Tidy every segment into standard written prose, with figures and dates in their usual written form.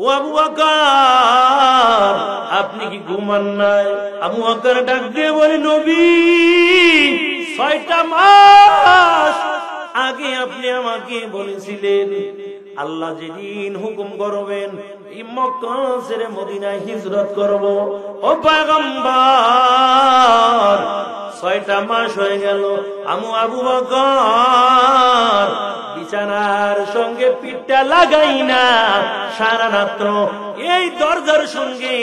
ও আবু বকর, আপনি কি ঘুমান নাই? আবু বকর ডাক দিয়ে বলে, নবী, 6টা মাস আগে আপনি আমাকে বলেছিলেন আল্লাহ যেদিন হুকুম করবেন এই মক্কা ছেড়ে মদিনায় হিজরত করব। ও পয়গম্বর, 6টা মাস হয়ে গেল। আবু বকর বিছানার সঙ্গে পিঠটা লাগাই না, সারা রাত্র এই দরজার সঙ্গে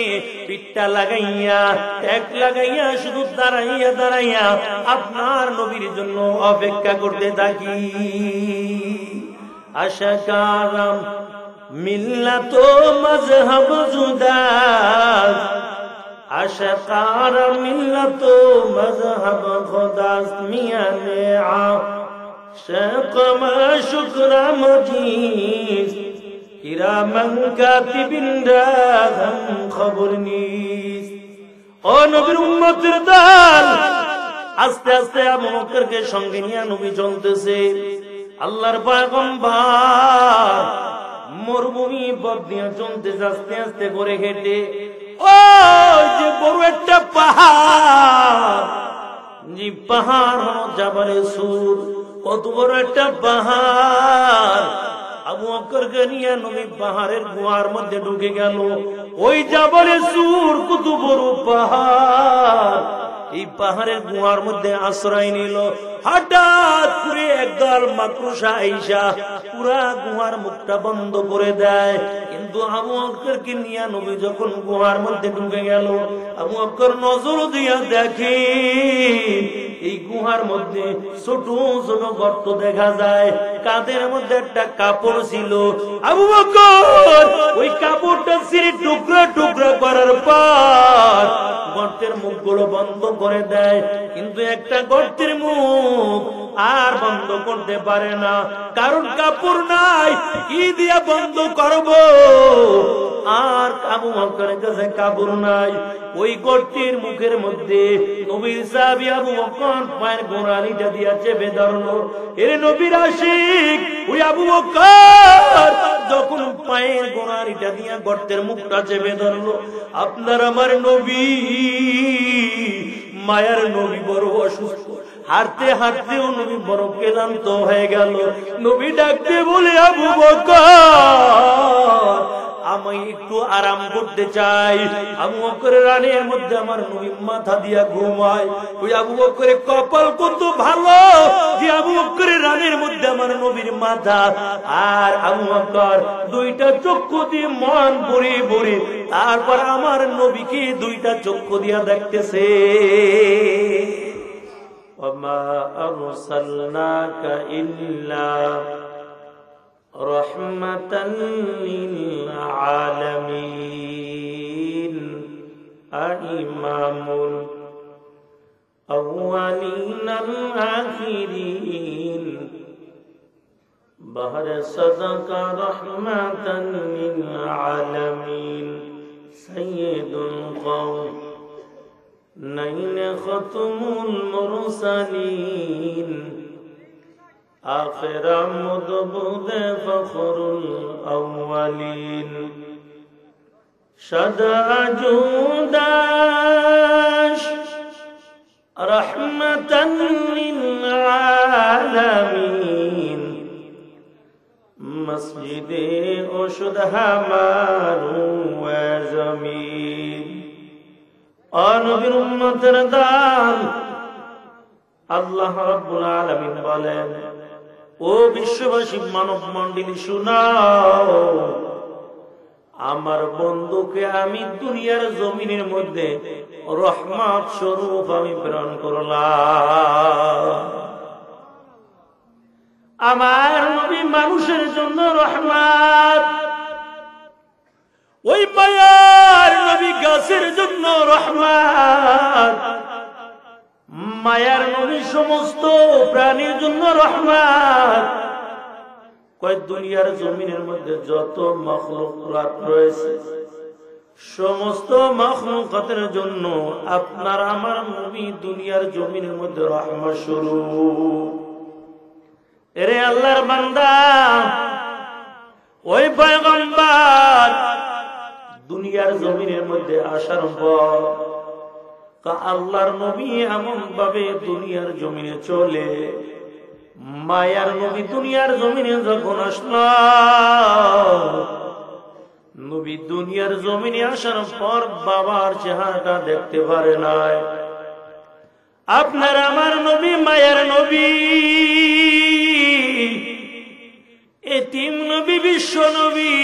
পিঠটা লাগাইয়া ট্যাগ লাগাইয়া শুধু দাঁড়াইয়া দাঁড়াইয়া আপনার নবীর জন্য অপেক্ষা করতে থাকি। আশাকারাম মিল্লাত মযহাব জুদা, আশাকারাম মিল্লাত মযহাব খুদাস মিয়ানে আশাক মাশুকরা মজিদ কিরামান কাতিবিন রাহাম খবর নিস। ও নবীর উম্মতের দল, আস্তে আস্তে আবু বকরকে সঙ্গে নিয়ে নবী চলতেছে। আল্লাহর পয়গম্বর মরুভূমি পথ দিয়ে চলতে আস্তে আস্তে করে হেঁটে ওই যে বড় একটা পাহাড়, যে পাহাড় হলো জাবালে সুর, কত বড় একটা পাহাড়। আবু বকরকে নিয়ে নবী পাহাড়ের গুহার মধ্যে ঢুকে গেল। ওই জাবালে সুর কত বড় পাহাড়, এই পাহাড়ের গুহার মধ্যে আশ্রয় নিল। হঠাৎ করে একদল মাকড়সা আইসা পুরা গুহার মুখটা বন্ধ করে দেয়। কিন্তু আবু বকরকে নিয়ে নবী যখন গুহার মধ্যে ঢুকে গেল, আবু বকর নজর দিয়া দেখে এই গুহার মধ্যে ছোট ছোট গর্ত দেখা যায়, কাঁধের মধ্যে একটা কাপড় ছিল। আবু বকর ওই কাপড়টা ছিঁড়ে টুকরা টুকরা করার পর গর্তের মুখগুলো বন্ধ করে দেয়। কিন্তু একটা গর্তের মুখ আর বন্ধ করতে পারে না, কারণ কাপড় নাই, কি দিয়ে বন্ধ করব? আর আবু বকরের কাছে কাপড় নাই। ওই গর্তের মুখের মধ্যে নবীর সাহাবী আবু বকর পায়ের গোড়ালিটা দিয়া চেপে ধরলো। এর নবীর আশিক ওই আবু বকর যখন পায়ের গোড়ালিটা দিয়া গর্তের মুখটা চেপে ধরলো, আপনার আমার নবী, মায়ার নবী বড় অসুস্থ, হাঁটতে হাঁটতেও নবী বড় ক্লান্ত হয়ে গেল। নবী ডাকতে বলে, আবু বকর, আমি একটু আরাম করতে চাই। আবু বকরের রানের মধ্যে আমার নবী মাথা দিয়া ঘুমায়। ওই আবু বকরের কপাল কত ভালো যে আবু বকরের রানের মধ্যে আমার নবীর মাথা। আর আবু বকর দুইটা চক্ষু দিয়ে মন ভরে ভরে তারপর আমার নবীকে দুইটা চক্ষু দিয়া দেখতেছে। ওমা আরসালনাকা ইল্লা রহমাতাল লিল আলামিন ইমামুল আউয়ালিন আল আখিরিন বাহর সাদাকা রহমাতাল লিল আলামিন সাইয়্যিদুল কওম নাইন খতমুল মুরসালিন آخر مدبود فخر الأولين شدع جوداش رحمة للعالمين مسجد أشد همار وزمين نبي أمة ردان الله رب العالمين বলেন, ও বিশ্ববাসী মানব মণ্ডলী শুনাও, আমার বন্ধুকে আমি দুনিয়ার জমিনের মধ্যে রহমত স্বরূপ আমি প্রেরণ করলাম। আমার নবী মানুষের জন্য রহমত, ওই মায়ার নবী গাছের জন্য রহমত, মায়ার নবী সমস্ত প্রাণীর জন্য রহমত। কয় দুনিয়ার জমিনের মধ্যে যত মাখলুকাত রয়েছে সমস্ত মাখলুকাতের জন্য আপনার আমার নবী দুনিয়ার জমিনের মধ্যে রহমত স্বরূপ। এরে আল্লাহর বান্দা, ওই পয়গম্বর জমিনের মধ্যে আসার পর আল্লাহর নবী এমন ভাবে দুনিয়ার জমিনে চলে, মায়ার নবী দুনিয়ার জমিনে যখন আসলো, নবী দুনিয়ার জমিনে আসার পর বাবার চেহারাটা দেখতে পারে নাই। আপনার আমার নবী মায়ার নবী, এতিম নবী, বিশ্ব নবী,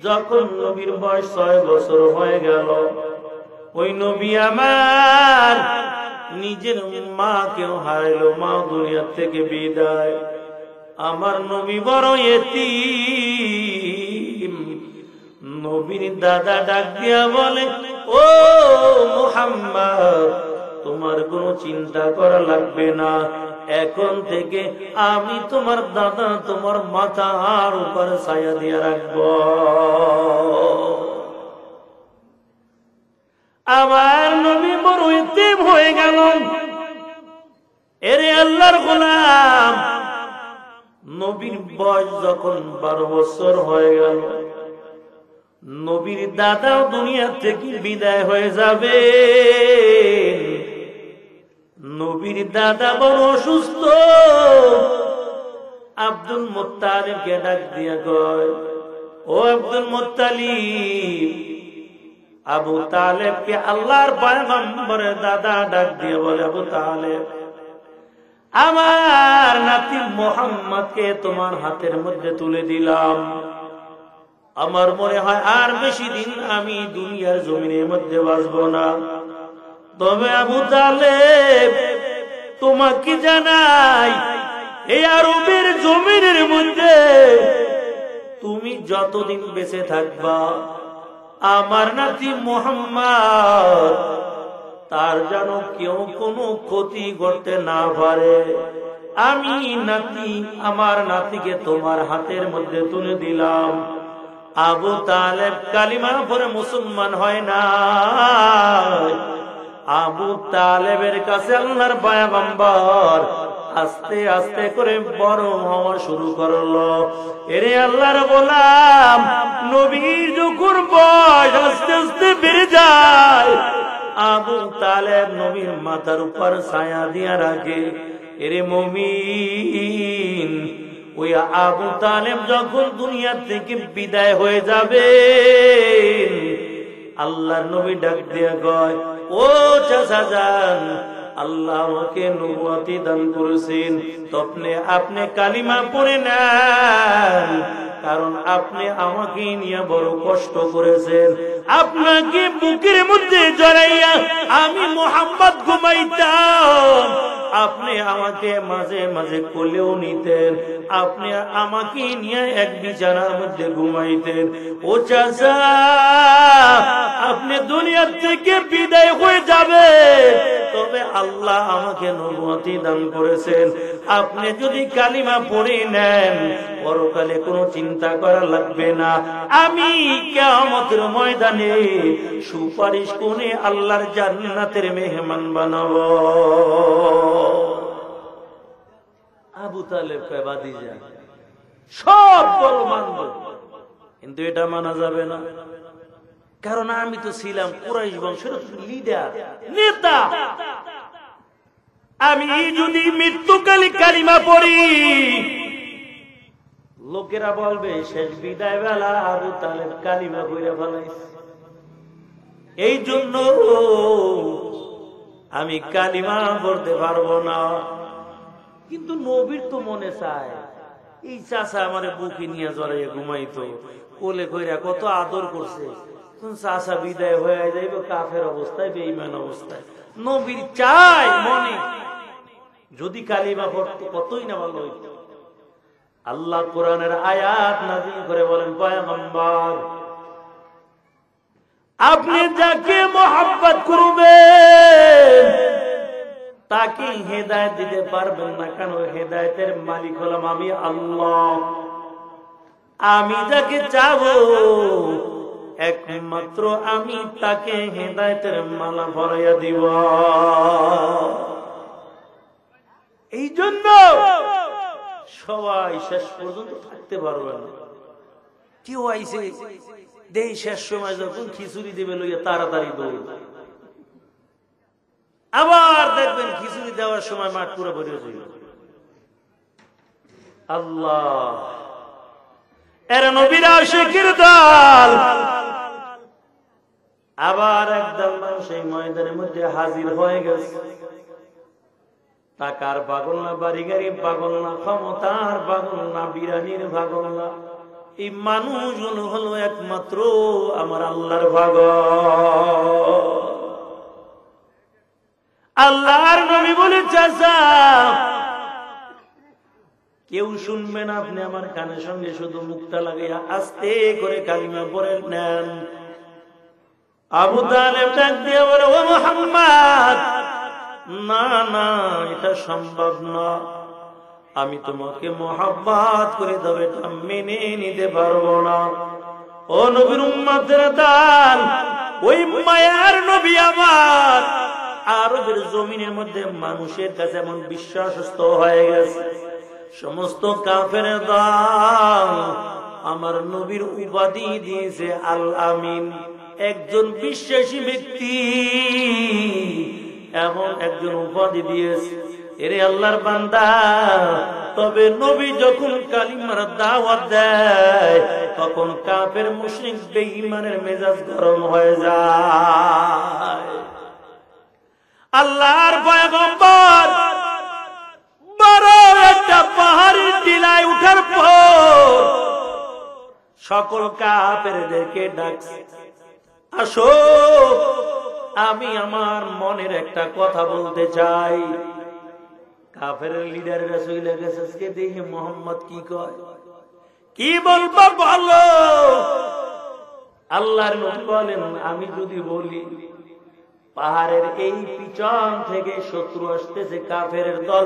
যখন নবীর বয়স 6 বছর হয়ে গেল, ওই নবী আমার নিজের মাকেও হারাইলো, মা দুনিয়া থেকে বিদায়। আমার নবী বড় এতিম। নবীর দাদা ডাক দিয়া বলে, ও মুহাম্মদ, তোমার কোনো চিন্তা করা লাগবে না, এখন থেকে আমি তোমার দাদা তোমার মাথার উপর ছায়া দিয়ে রাখবো। আমার নবী বড় এতিম হয়ে গেল। এরে আল্লাহর গোলাম, নবীর বয়স যখন 12 বছর হয়ে গেল, নবীর দাদাও দুনিয়া থেকে বিদায় হয়ে যাবে। নবীর দাদা বড় অসুস্থ। আব্দুল মুত্তালিবকে ডাক দিয়া কয়, ও আব্দুল মুত্তালিব, আবু তালেবকে আল্লাহর পয়গম্বরের দাদা ডাক দিয়ে বলে, আবু তালেব, আমার নাতি মুহাম্মদকে তোমার হাতের মধ্যে তুলে দিলাম। আমার মনে হয় আর বেশি দিন আমি দুনিয়ার জমিনের মধ্যে বাঁচবো না। তবে আবু তালেব, তোমাকে জানাই, এই আরবের জমিনের মধ্যে তুমি যতদিন বেঁচে থাকবা, আমার নাতি মুহাম্মদ তার যেন কেউ কোনো ক্ষতি করতে না পারে। আমি নাতি, আমার নাতিকে তোমার হাতের মধ্যে তুলে দিলাম। আবু তালেব কালিমা পড়ে মুসলমান হয় না। আবু তালেবের কাছে আল্লাহর পয়গম্বর আস্তে আস্তে করে বড় হওয়া শুরু করলো। এরে আল্লাহর গোলাম, নবীর যখন বয়স আস্তে আস্তে বেড়ে যায়, আবু তালেব নবীর মাথার উপর ছায়া দিয়া রাখে। এরে মুমিন, ওই আবু তালেব যখন দুনিয়া থেকে বিদায় হয়ে যাবে, আল্লাহর নবী ডাক দিয়া কয়, ও চাচা যান, আল্লাহ আমাকে নবুয়তি দান করেছেন, আপনি কালিমা পড়ে নেন, কারণ আপনি আমাকে নিয়ে বড় কষ্ট করেছেন। আপনাকে বুকের মধ্যে জড়াইয়া আমি মুহাম্মদ ঘুমাইতাম, আপনি আমাকে মাঝে মাঝে কোলেও নিতেন, আপনি আমাকে নিয়ে এক বিছানার মধ্যে ঘুমাইতেন। ও চাচা, আপনি দুনিয়া থেকে বিদায় হয়ে যাবে, তবে আল্লাহ আমাকে নবুয়তি দান করেছেন। আপনি যদি কালিমা পড়ে নেন, পরকালে কোনো চিন্তা করা লাগবে না। আমি কিয়ামতের ময়দানে সুপারিশ করে আল্লাহর জান্নাতের মেহমান বানাবো। আবু তালেব কয়, ভাতিজা, সব বড় মানব, কিন্তু এটা মানা যাবে না, কারণ আমি তো ছিলাম কুরাইশ বংশের লিডার, নেতা। আমি যদি মৃত্যুকালী কালিমা পড়ি, লোকেরা বলবে শেষ বিদায় বেলা আবু তালেব কালিমা পড়ে ফেলাইছে। এই জন্য আমি কালিমা পড়তে পারবো না। কিন্তু নবীর তো মনে চায়, এই চাচা আমারে বুকে নিয়ে জড়াইয়া ঘুমাইতো, কোলে কইরা কত আদর করছে, চাচা বিদায় হয়ে যাইব কাফের অবস্থায়, বেঈমান অবস্থায়। নবীর চাই মনে যদি কালিমা পড়তো কতই না ভালো হইত। আল্লাহ কোরআনের আয়াত নাযিল করে বলেন, পয়গম্বর, আপনি যাকে মহব্বত করবেন তাকে হেদায়েত দিতে পারবেন না, কেন? হেদায়েতের মালিক হলাম আমি আল্লাহ। আমি যাকে চাবো একমাত্র আমি তাকে হেদায়েতের মালা পরাইয়া দিব। এই জন্য সবাই শেষ পর্যন্ত থাকতে পারবে না। কেউ আইছে দেই শেষ সময় যখন খিচুড়ি দেবে লইয়া তাড়াতাড়ি দৌড়, আবার দেখবেন খিচুড়ি দেওয়ার সময় মাঠ পুরো ভরে যাবে। আল্লাহ, এরা নবীর আশিকের দল। আবার একদল মানুষ এই ময়দানের মধ্যে হাজির হয়ে গেছে। টাকার পাগল না, বাড়ি গাড়ি পাগল না, ক্ষমতার পাগল না, বিরানির পাগল না, এই মানুষগুলো হলো একমাত্র আমার আল্লাহর পাগল। আল্লাহর নবী বলে, চাচা কেউ শুনবে না, আপনি আমার কানের সঙ্গে শুধু মুখটা লাগাইয়া আস্তে করে কালিমা পড়ে নেন। আবু তালেব ডাক দিয়ে বলে, ও মুহাম্মদ, না না, এটা সম্ভব না, আমি তোমাকে মোহাব্বত করে তবে এটা মেনে নিতে পারবো না। ও নবীর উম্মতের দল, ওই মায়ার নবী আমার আরবের জমিনের মধ্যে মানুষের কাছে এমন বিশ্বাসস্থ হয়ে গেছে, সমস্ত কাফের দল আমার নবীর উপাধি দিয়েছে আল আমিন, একজন বিশ্বাসী ব্যক্তি, এমন একজন উপাধি দিয়েছে। এরে আল্লাহর বান্দা, তবে নবী যখন কালিমার দাওয়াত দেয় তখন কাফের মুশরিক বেঈমানের মেজাজ গরম হয়ে যায়। আল্লাহর পয়গম্বর বড় একটা পাহাড়ের টিলায় উঠার পর সকল কাফেরদেরকে ডাকছে, আসো আমি আমার মনের একটা কথা বলতে চাই। কাফের লিডাররা চলে গেছে, দেখে মোহাম্মদ কি কয়, কি বলবো বলো। আল্লাহর নবী বলেন, আমি যদি বলি পাহাড়ের এই পিছন থেকে শত্রু আসতেছে, কাফের দল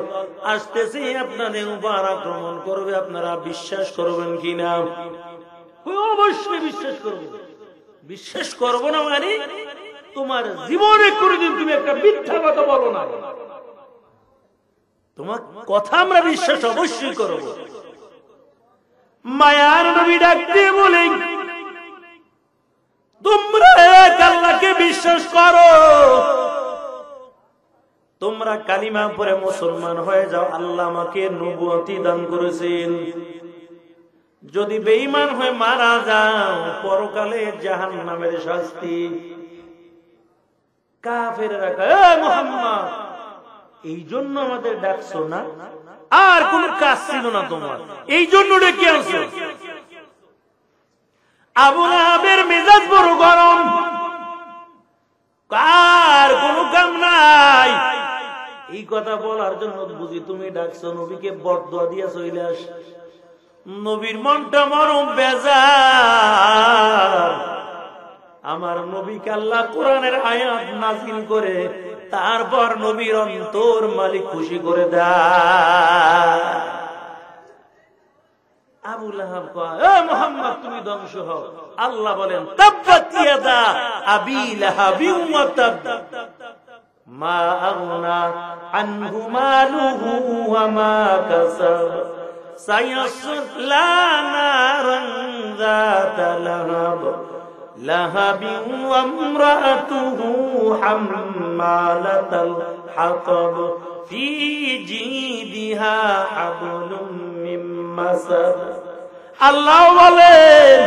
আসতেছে, আপনাদের উপর আক্রমণ করবে, আপনারা বিশ্বাস করবেন কিনা? অবশ্যই বিশ্বাস করবো। বিশ্বাস করবো না মানে তোমার জীবনে কোনদিন তুমি একটা মিথ্যা কথা বলো না, তোমার কথা আমরা বিশ্বাস অবশ্যই করব। মায়ার নবী ডাক দিয়ে বলে, তোমরা এক আল্লাহকে বিশ্বাস করো, তোমরা কালিমা পড়ে মুসলমান হয়ে যাও, আল্লাহ আমাকে নবুয়তি দান করেছেন। যদি বেঈমান হয়ে মারা যাও, পরকালে জাহান্নামের শাস্তি। কাফেররা কয়, এ মুহাম্মদ, এই জন্য আমাদের ডাকছো না? আর কোন কাজ ছিল না তোমার, এই জন্য ডেকে আনছো? আবু লাহাবের মেজাজ বড় গরম, কার কোন কাম নাই। এই কথা বলার জন্য বুঝি তুমি ডাকছো, নবীকে বরদোয়া দিয়া চলে আস। নবীর মনটা মরম বেজার। আমার নবীকে আল্লাহ কোরআনের আয়াত নাযিল করে তারপর নবীর অন্তর মালিক খুশি করে দেয়। আবু লাহাব কয়, এ মুহাম্মদ তুমি ধ্বংস হও। আল্লাহ বলেন, তাব্বাত ইয়াদা আবি লাহাবিন ওয়া তাব মা আগনা আনহু মালুহু ওয়া মা কাসাব সায়াসলা নারান যাতা লাহাব লাহাবিন ওয়া ইমরাতুহু হাম্মালাতাল হাতাব ফি জিদিহা হাবলুম মিন মাসাদ। আল্লাহ বলেন,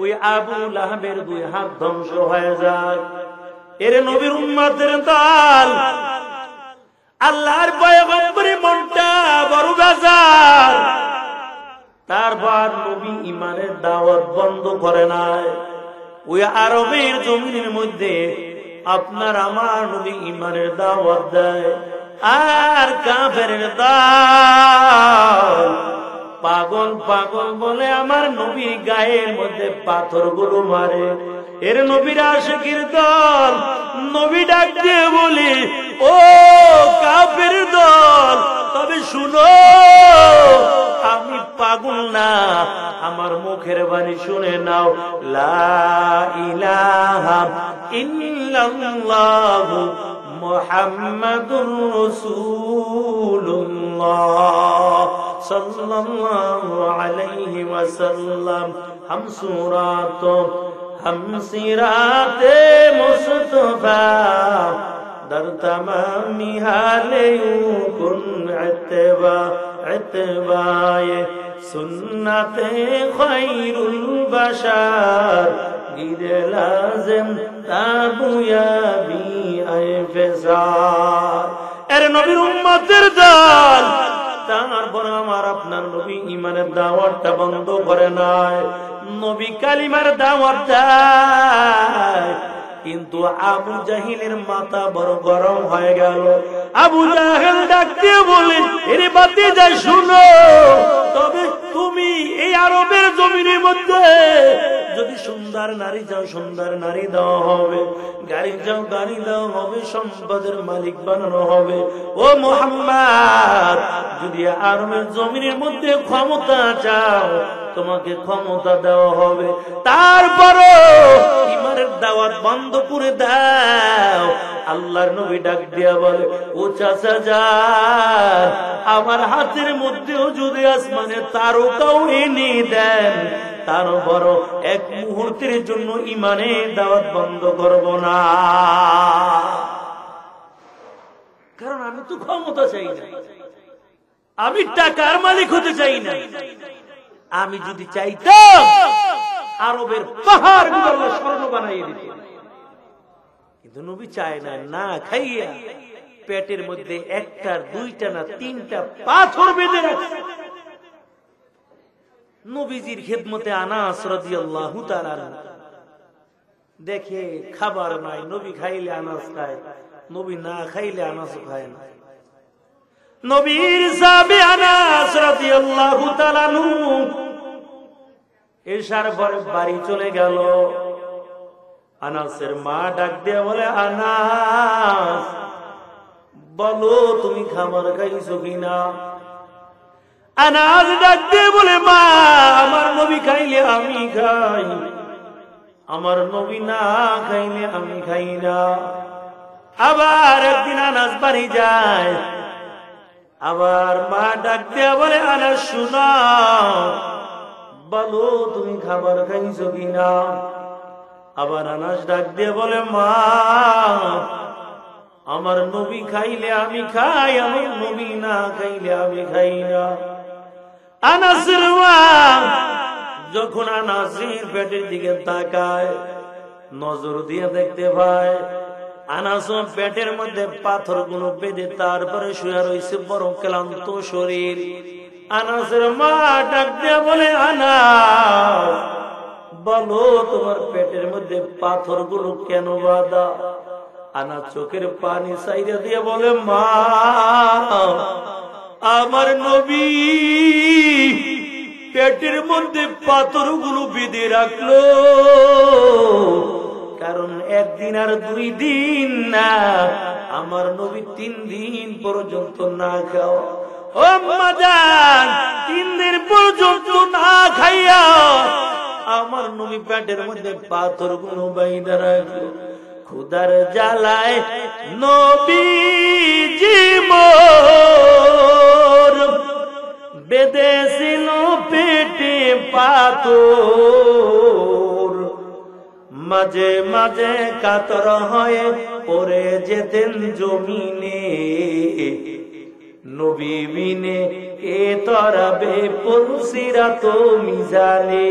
ওই আবু লাহাবের দুই হাত ধ্বংস হয়ে যায়। এর নবীর উম্মতের দল, আল্লাহর পয়গম্বরের মনটা বড় বেজার। তারপর নবী ঈমানের দাওয়াত বন্ধ করে নাই। ওই আরবের জমিনের মধ্যে আপনার আমার নবী ঈমানের দাওয়াত দেয়, আর কাফেরের দল পাগল পাগল বলে আমার নবীর গায়ের মধ্যে পাথরগুলো মারে। এর নবীর আশিকের দল, নবী ডাক দিয়ে বলি, ও কাফের দল, তবে শুনো, আমি পাগল না, আমার মুখের বাণী শুনে নাও। লা ইলাহা ইল্লাল্লাহু মুহাম্মাদুর রাসূলুল্লাহ সাল্লাল্লাহু আলাইহি ওয়াসাল্লাম। हम सूरातों हम सिराते मुस्तफा दर तमामी हाले कुन इत्बाए सुन्नते खैरुल बशर गिरे लाजिम ताबुयाबी आए फिजार। এরে নবীর উম্মতের দল, তারপর আমার আপনার নবী ঈমানের দাওয়াতটা বন্ধ করে নাই, নবী কালিমার দাওয়াত দেয়। কিন্তু আবু জাহিলের মাথা বড় গরম হয়ে গেল। আবু জাহেল ডাক দিয়ে বলেন, এরে বাতিজা শুনো, তবে তুমি এই আরবের জমিনের মধ্যে যদি সুন্দর নারী যাও সুন্দর নারী দেওয়া হবে, গাড়ি যাও গাড়ি দেওয়া হবে, সম্পদের মালিক বানানো হবে। ও মুহাম্মদ, যদি আরবের জমিনের মধ্যে ক্ষমতা চাও তোমাকে ক্ষমতা দেওয়া হবে, তারপরও ঈমানের দাওয়াত বন্ধ করে দাও। আল্লাহর নবী ডাক দিয়া বলে, ও চাচা যান, আমার হাতের মধ্যেও যদি আসমানের তারকাও এনে দেন, তারও বড় এক মুহূর্তের জন্য ঈমানের দাওয়াত বন্ধ করব না। কারণ আমি তো ক্ষমতা চাই না, আমি টাকার মালিক হতে চাই না। আমি যদি চাইতাম আরবের পাহাড় গুলো স্বর্ণ বানাইয়ে দিতে, কিন্তু নবী চায় না। না খাইয়া পেটের মধ্যে একটা দুইটা না তিনটা পাথর বেঁধে রাখছে। নবীজির খেদমতে আনাস রাদিয়াল্লাহু তাআলা দেখে খাবার নাই, নবী খাইলে আনাস খায়, নবী না খাইলে আনাস খায় না। নবীর সাহাবী আনাস রাদিয়াল্লাহু তাআলা এশার পরে বাড়ি চলে গেল। আনাসের মা ডাক দিয়ে বলে, আনাস বলো তুমি খাবার খাইছো কিনা? আনাস ডাক দিয়ে বলে, মা আমার নবী খাইলে আমি খাই, আমার নবী না খাইলে আমি খাই না। আবার একদিন আনাস বাড়ি যায়, আবার মা ডাক দিয়ে বলে, আনাস শুনো বলো তুমি খাবার খাইছো কিনা? আবার আনাস ডাক দিয়ে বলে, মা আমার নবী খাইলে আমি খাই, আমার নবী না খাইলে আমি খাই না। আনাসের মা যখন আনাসের পেটের দিকে তাকায়, নজর দিয়ে দেখতে পায় আনাস পেটের মধ্যে পাথর গুলো বেঁধে তারপরে শুয়ে রয়েছে, বড় ক্লান্ত শরীর। আনাসের মা ডাক দিয়ে বলে, আনাস বলো তোমার পেটের মধ্যে পাথর গুলো কেন বাঁধা? আনাস চোখের পানি সাইরা দিয়ে বলে, মা আমার নবী পেটের মধ্যে পাথর গুলো বেঁধে রাখলো, কারণ একদিন আর 2 দিন না, আমার নবী 3 দিন পর্যন্ত না খাওয়া। ও মাদান 3 দিন পর্যন্ত না খাইয়া আমার নবী পেটের মধ্যে পাথর গুলো বাইন্ধা রাখলো। খুদার জ্বালায় নবীজি মোর বেঁধেছিল পেটে পাথর, মাঝে মাঝে কাতর হয়ে পড়ে যেতেন জমিনে, নবী বিনে এ তরাবে পুলসিরাত মিজানে,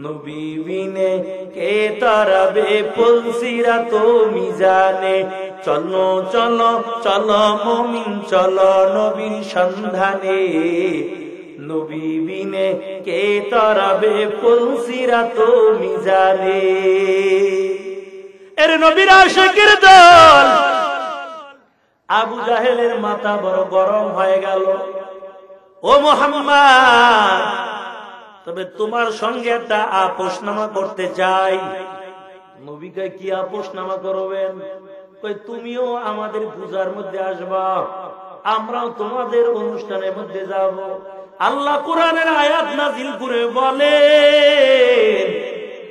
নবী বিনে কে তরাবে পুলসিরাত মিজানে। চলো চলো চলো মুমিন চলো নবীর সন্ধানে, নবী বিনে কে তরাবে পুলসিরাত মিজানে। এর নবীর আশিকের দল আবু জাহেলের মাথা বড় গরম হয়ে গেল। ও মুহাম্মদ, তবে তোমার সঙ্গে একটা আপোষনামা করতে চাই। নবীকে কি আপোষনামা করবেন? কই তুমিও আমাদের পূজার মধ্যে আসবা, আমরাও তোমাদের অনুষ্ঠানের মধ্যে যাব। আল্লাহ কোরআনের আয়াত নাযিল করে বলে,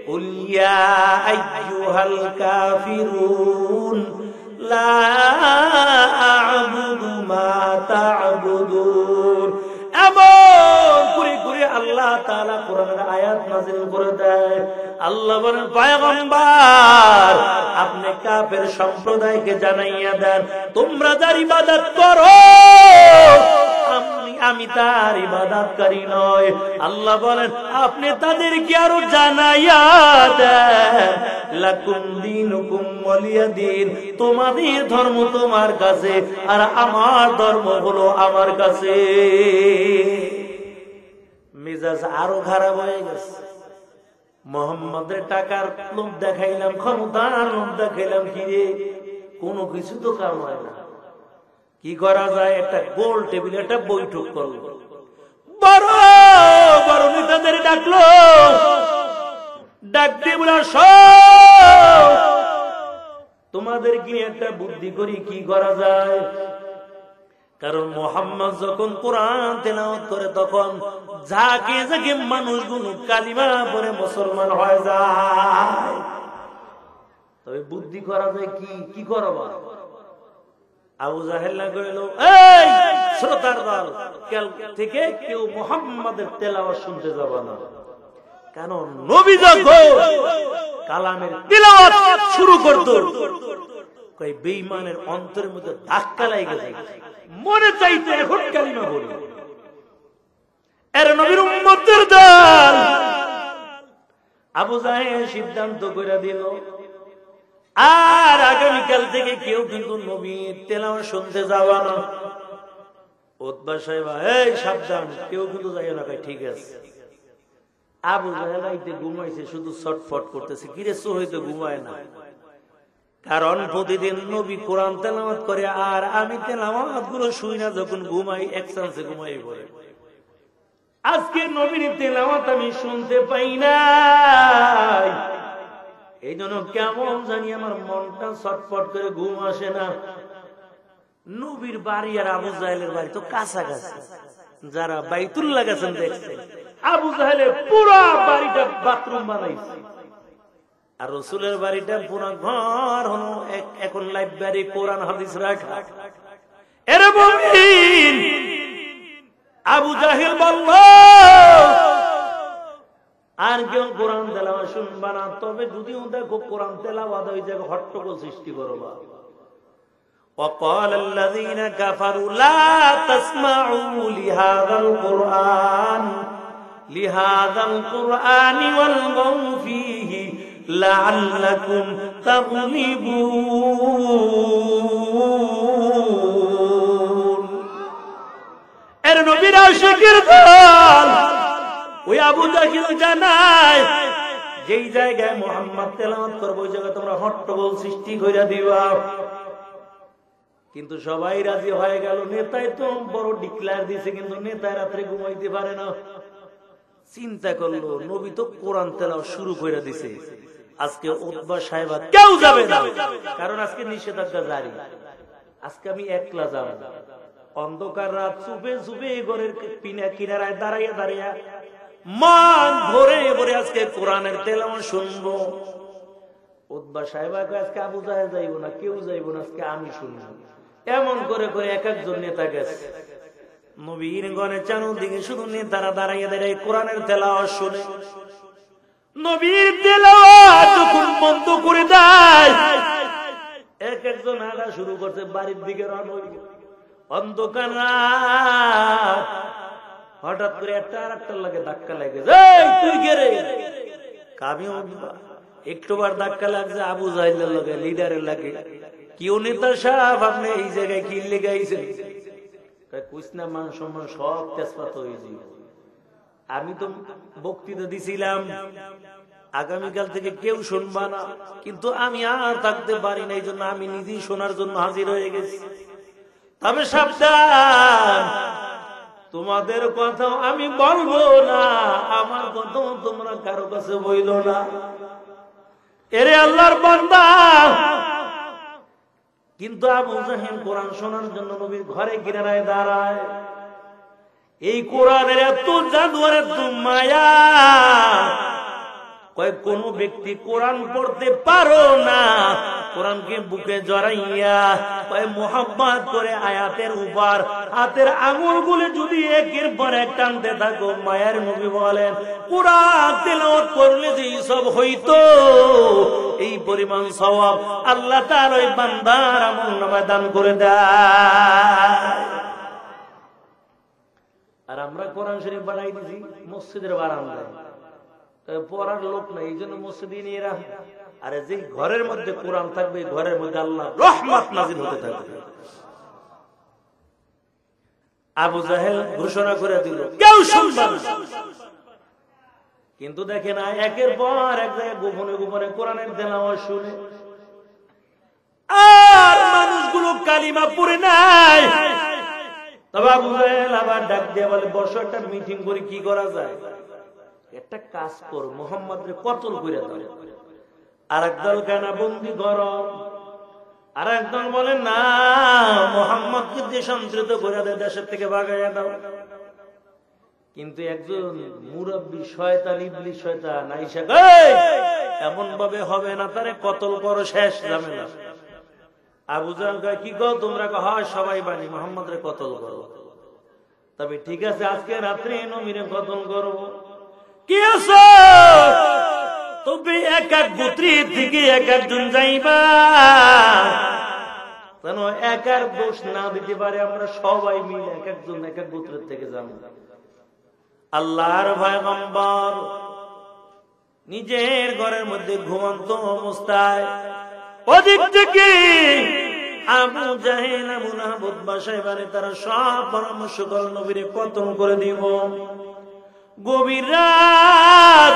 কুল ইয়া আইয়ুহাল কাফিরুন লা আ'বুদু মা তা'বুদুন। এমন ঘুরে ঘুরে আল্লাহ তাআলা কোরআনের আয়াত নাযিল করে দেয়। আল্লাহ বলেন, পয়গম্বর আপনি কাফের সম্প্রদায়কে জানাইয়া দেন, তোমরা যার ইবাদত করো আমি তার ইবাদতকারী নয়। আল্লাহ বলেন, আপনি তাদেরকে আরো জানাইয়া দেন, লাকুম দীনুকুম ওয়ালিয়া দীন, তোমাদের ধর্ম তোমার কাছে আর আমার ধর্ম হলো আমার কাছে। মেজাজ আরো খারাপ হয়ে গেছে। মুহাম্মাদের টাকার লোভ দেখাইলাম, ক্ষমতার লোভ দেখাইলাম, কি রে কোনো কিছু তো কাম হয় না। কি করা যায়? একটা গোল টেবিলে একটা বৈঠক করলো, বড় বড় নেতাদের ডাকলো, ডাক দিয়ে বলে, তোমাদের কি একটা বুদ্ধি করি কি করা যায়। কারণ মুহাম্মদ যখন কোরআন তেলাওয়াত করে তখন ঝাঁকে ঝাঁকে মানুষগুলো কালিমা পড়ে মুসলমান হয়ে যায়। তবে বুদ্ধি করা যায় কি, কি করবা? আবু জাহেল না কইল, এই শ্রোতার দল, কাল থেকে কেউ মুহাম্মাদের তেলাওয়াত শুনতে যাবে না, কারণ নবী যখন কালামের তেলাওয়াত শুরু করত কই বেঈমানের অন্তরের মধ্যে ধাক্কা লাগে যায়, মনে চাইতো এখন কালিমা বলি। এর নবীর উম্মতের দল আবু জাহেল সিদ্ধান্ত কইরা দিল, আর আগামীকাল থেকে কেউ কিন্তু নবীর তেলাওয়াত শুনতে যাবে না। উতবা সাহেব, এই সাবধান, কেউ কিন্তু যাইও না। ঠিক আছে। আবু জাহেল রাইতে ঘুমাইছে, শুধু ছটফট করতেছে, কিরে সো হইতে ঘুমায় না, কারণ প্রতিদিন নবী কোরআন তেলাওয়াত করে আর আমি তেলাওয়াত গুলো শুই না, যখন ঘুমাই এক চান্সে ঘুমাই পড়ে। আজকে নবীর তেলাওয়াত আমি শুনতে পাই না, এই জন্য কেমন জানি আমার মনটা ছটফট করে, ঘুম আসে না। নবীর বাড়ি আর আবু জাহেলের বাড়ি তো কাছাকাছি, যারা বাইতুল্লাহ গেছেন দেখছেন, আবু জাহেলের পুরো বাড়িটা বাথরুম বানাইছে, আর রাসূলের বাড়িটা পুরো ঘর হলো এখন লাইব্রেরি, কোরআন হাদিস রাখা। এর মুমিন আবু জাহেল বলল, আর কেউ কোরআন তেলাওয়াত শুনবা না, তবে যদিও দেখো কোরআন তেলাওয়াত ওই জায়গায় হট্টগোল সৃষ্টি করবা। وقال الذين كفروا لا تسمعوا لهذا القرآن والغوا فيه لعلكم تغلبون। এর নবীর আশিকের দল ওই আবু জাহেল জানায়, যেই জায়গায় মুহাম্মদ তেলাওয়াত করবে ওই জায়গায় তোমরা হট্টগোল সৃষ্টি কইরা দিবা। কিন্তু সবাই রাজি হয়ে গেল। নেতাই তো বড় ডিক্লেয়ার দিয়েছে, কিন্তু নেতায় রাত্রে ঘুমাইতে পারে না। চিন্তা করলো, নবী তো কোরআন তেলাওয়াত শুরু করে দিছে, আজকে উতবা সাহেব কেউ যাবে না, কারণ আজকে নিষেধাজ্ঞা জারি। আজকে আমি একলা যাব, অন্ধকার রাত, চুপে চুপে ঘরের কিনারায় দাঁড়াইয়া দাঁড়াইয়া মান ভরে ভরে আজকে কোরআনের তেলাওয়াত শুনবো। উতবা সাহেব আজকে আবু জাহেল যাইব না, কেউ যাইব না, আজকে আমি শুনবো। এমন করে করে এক একজন নেতা গেছে। নবীর গণে চারদিকে শুধু নেতারা দাঁড়াইয়া দাঁড়াই কোরআনের তেলাওয়াত শুনে। নবীর তেলাওয়াত যখন বন্ধ করে দেয়, এক একজন আগা শুরু করছে বাড়ির দিকে রওনা হইল। অন্ধকার রাত, হঠাৎ করে একটা আর একটার লাগে ধাক্কা লাগে, এই তুই কে রে? আমিও একটুবার ধাক্কা লাগছে আবু জাহেলের লাগে, লিডারের লাগে। কেউ নেতা সাহেব আপনি এই জায়গায় কি লেগাইছেন? কুইসনা মান সম্মান সব তেজপাত হয়ে যাবে। আমি তো বক্তৃতা দিছিলাম আগামীকাল থেকে কেউ শুনবা না, কিন্তু আমি আর থাকতে পারি না, এই জন্য আমি নিজেই শোনার জন্য হাজির হয়ে গেছি। তবে সাবধান, তোমাদের কথাও আমি বলবো না, আমার কথাও তোমরা কারো কাছে বইল না। এরে আল্লাহর বান্দা, কিন্তু আবু জাহেল কোরআন শোনার জন্য নবীর ঘরে কিনারায় দাঁড়ায়। এই কোরআনের এত জাদু আর এত মায়া, কয় কোন ব্যক্তি কোরআন পড়তে পারো না, কোরআনকে বুকে জড়াইয়া কয় মুহাব্বত করে আয়াতের উপর হাতের আঙুলগুলো যদি একের পর এক টানতে থাকো, মায়ের নবী বলেন কোরআন তেলাওয়াত করলে যে সব হইতো এই পরিমাণ সওয়াব আল্লাহ তাআলা ওই বান্দার আমলনামায় দান করে দেয়। আর আমরা কোরআন শরীফ বানাই দিছি মসজিদের বারান্দায়, পড়ার লোক নাই, এই জন্য মসজিদে নিয়ে রাখ। আরে যে ঘরের মধ্যে কোরআন থাকবে ঘরের মধ্যে আল্লাহর রহমত নাযিল হতে থাকবে। আবু জাহেল ঘোষণা করে দিল কেউ শুনবে না, কিন্তু দেখেন একের পর এক জায়গায় গোপনে গোপনে কোরআনের তেলাওয়াত শুনে আর মানুষগুলো কালিমা পড়ে নাই। তবে আবু জাহেল আবার ডাক দিয়ে বলে বসো, একটা মিটিং করে কি করা যায়, একটা কাজ কর, মুহাম্মদকে কতল করে দাও। আর একদল কানা বন্দি করো, আর একদল বলে না মুহাম্মদকে দেশান্তরিত করে দাও, দেশের থেকে ভাগাইয়া দাও। কিন্তু একজন মুরব্বী শয়তান ইবলিস শয়তান আইসা এমন ভাবে হবে না, তারে কতল করো, শেষ ঝামেলা। আবু জাহেল কয় কি কও তোমরা? হয় সবাই বানি মুহাম্মদরে কতল করো। তবে ঠিক আছে আজকে রাত্রে নবীরে কতল করব। কি আছে তবে এক এক গোত্রী থেকে এক একজন যাইবা, যেন একার দোষ না দিতে পারে, আমরা সবাই মিলে এক একজন এক এক গোত্রের থেকে যাবো। আল্লাহর পয়গম্বর নিজের ঘরের মধ্যে ঘুমন্ত অবস্থায় ওদিক থেকে আবু জাহেল আবু লাহাব বাসায় বাড়ি, তারা সব পরামর্শ করে নবীরে কতল করে দিব। গভীর রাত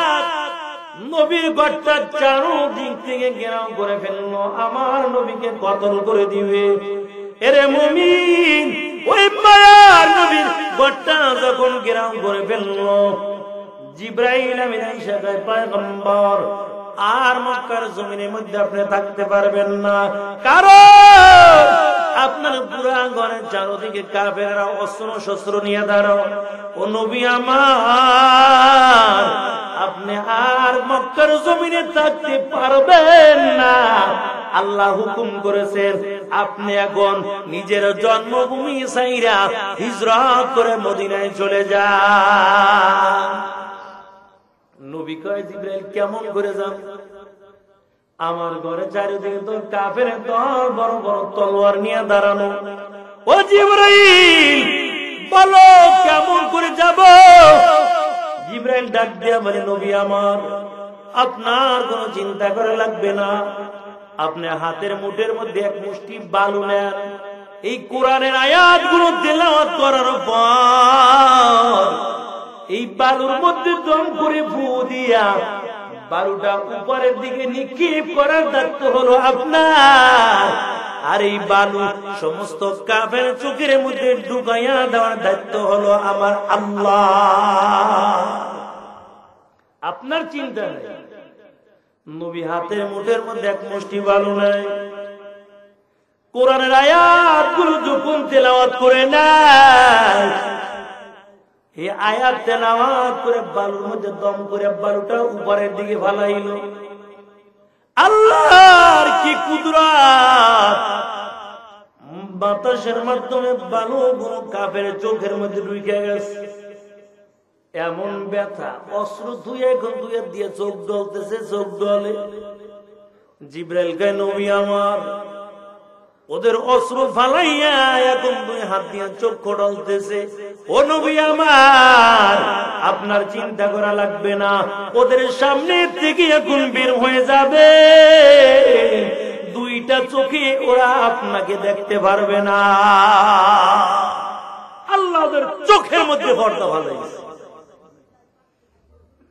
নবীর ঘরটা চারদিক থেকে ঘেরাও করে ফেললো, আমার নবীকে কতল করে দিবে। এরে মুমিন, ওই মায়ার নবীর ঘরটা যখন ঘেরাও করে ফেললো, জিবরাইল আমিন আইসা কয় পয়গম্বর আর মক্কার জমিনের মধ্যে আপনি থাকতে পারবেন না, কারণ আপনার পুরা ঘরের চারদিকে কাফেররা অস্ত্র শস্ত্র নিয়ে দাঁড়াও। ও নবী আমার, আপনি আর মক্কার জমিনে থাকতে পারবেন না। আল্লাহ হুকুম করেছেন আপনি এখন নিজের জন্মভূমি ছাইরা হিজরত করে মদিনায় চলে যান। নবী কয় জিবরাইল কেমন করে যান? আমার ঘরে চারিদিকে তো কাফের দল বড় বড় তলোয়ার নিয়ে দাঁড়ানো। ও জিবরাইল বলো কেমন করে যাব? জিবরাইল ডাক দিয়া বলে নবী আমার, আপনার কোনো চিন্তা করা লাগবে না, আপনি হাতের মুঠের মধ্যে এক মুষ্টি বালু নেন, এই কোরআনের আয়াতগুলো তেলাওয়াত করার পর এই বালুর মধ্যে দম করে ফু দিয়া বালুটা উপরের দিকে নিক্ষেপ করার দায়িত্ব হলো আপনার, আর এই বালু সমস্ত কাফের চোখের মধ্যে ঢুকাইয়া দেওয়ার দায়িত্ব হলো আমার আল্লাহ। আপনার চিন্তা নেই। নবী হাতের মুঠের মধ্যে এক মুষ্টি বালু নেয়, কোরআনের আয়াতগুলো যখন তেলাওয়াত করে নেয়, এই আয়াত তেলাওয়াত করে বালুর মধ্যে দম করে বালুটা উপরের দিকে ফালাইল। আল্লাহর কি কুদরত! বাতাসের মাধ্যমে বালু গুলো কাফের চোখের মধ্যে ঢুকে গেছে। এমন ব্যথা, অস্ত্র ধুয়ে এখন ধুয়ে দিয়ে চোখ ডলতেছে, চোখ ডলে। জিবরাইল কয় নবী আমার, ওদের অস্ত্র ফালাইয়া এখন দুই হাত দিয়ে চক্ষু ডলতেছে। ও নবী আমার, আপনার চিন্তা করা লাগবে না, ওদের সামনে থেকে এখন বের হয়ে যাবে, দুইটা চোখে ওরা আপনাকে দেখতে পারবে না। আল্লাহ ওদের চোখের মধ্যে পর্দা ফালাইছে।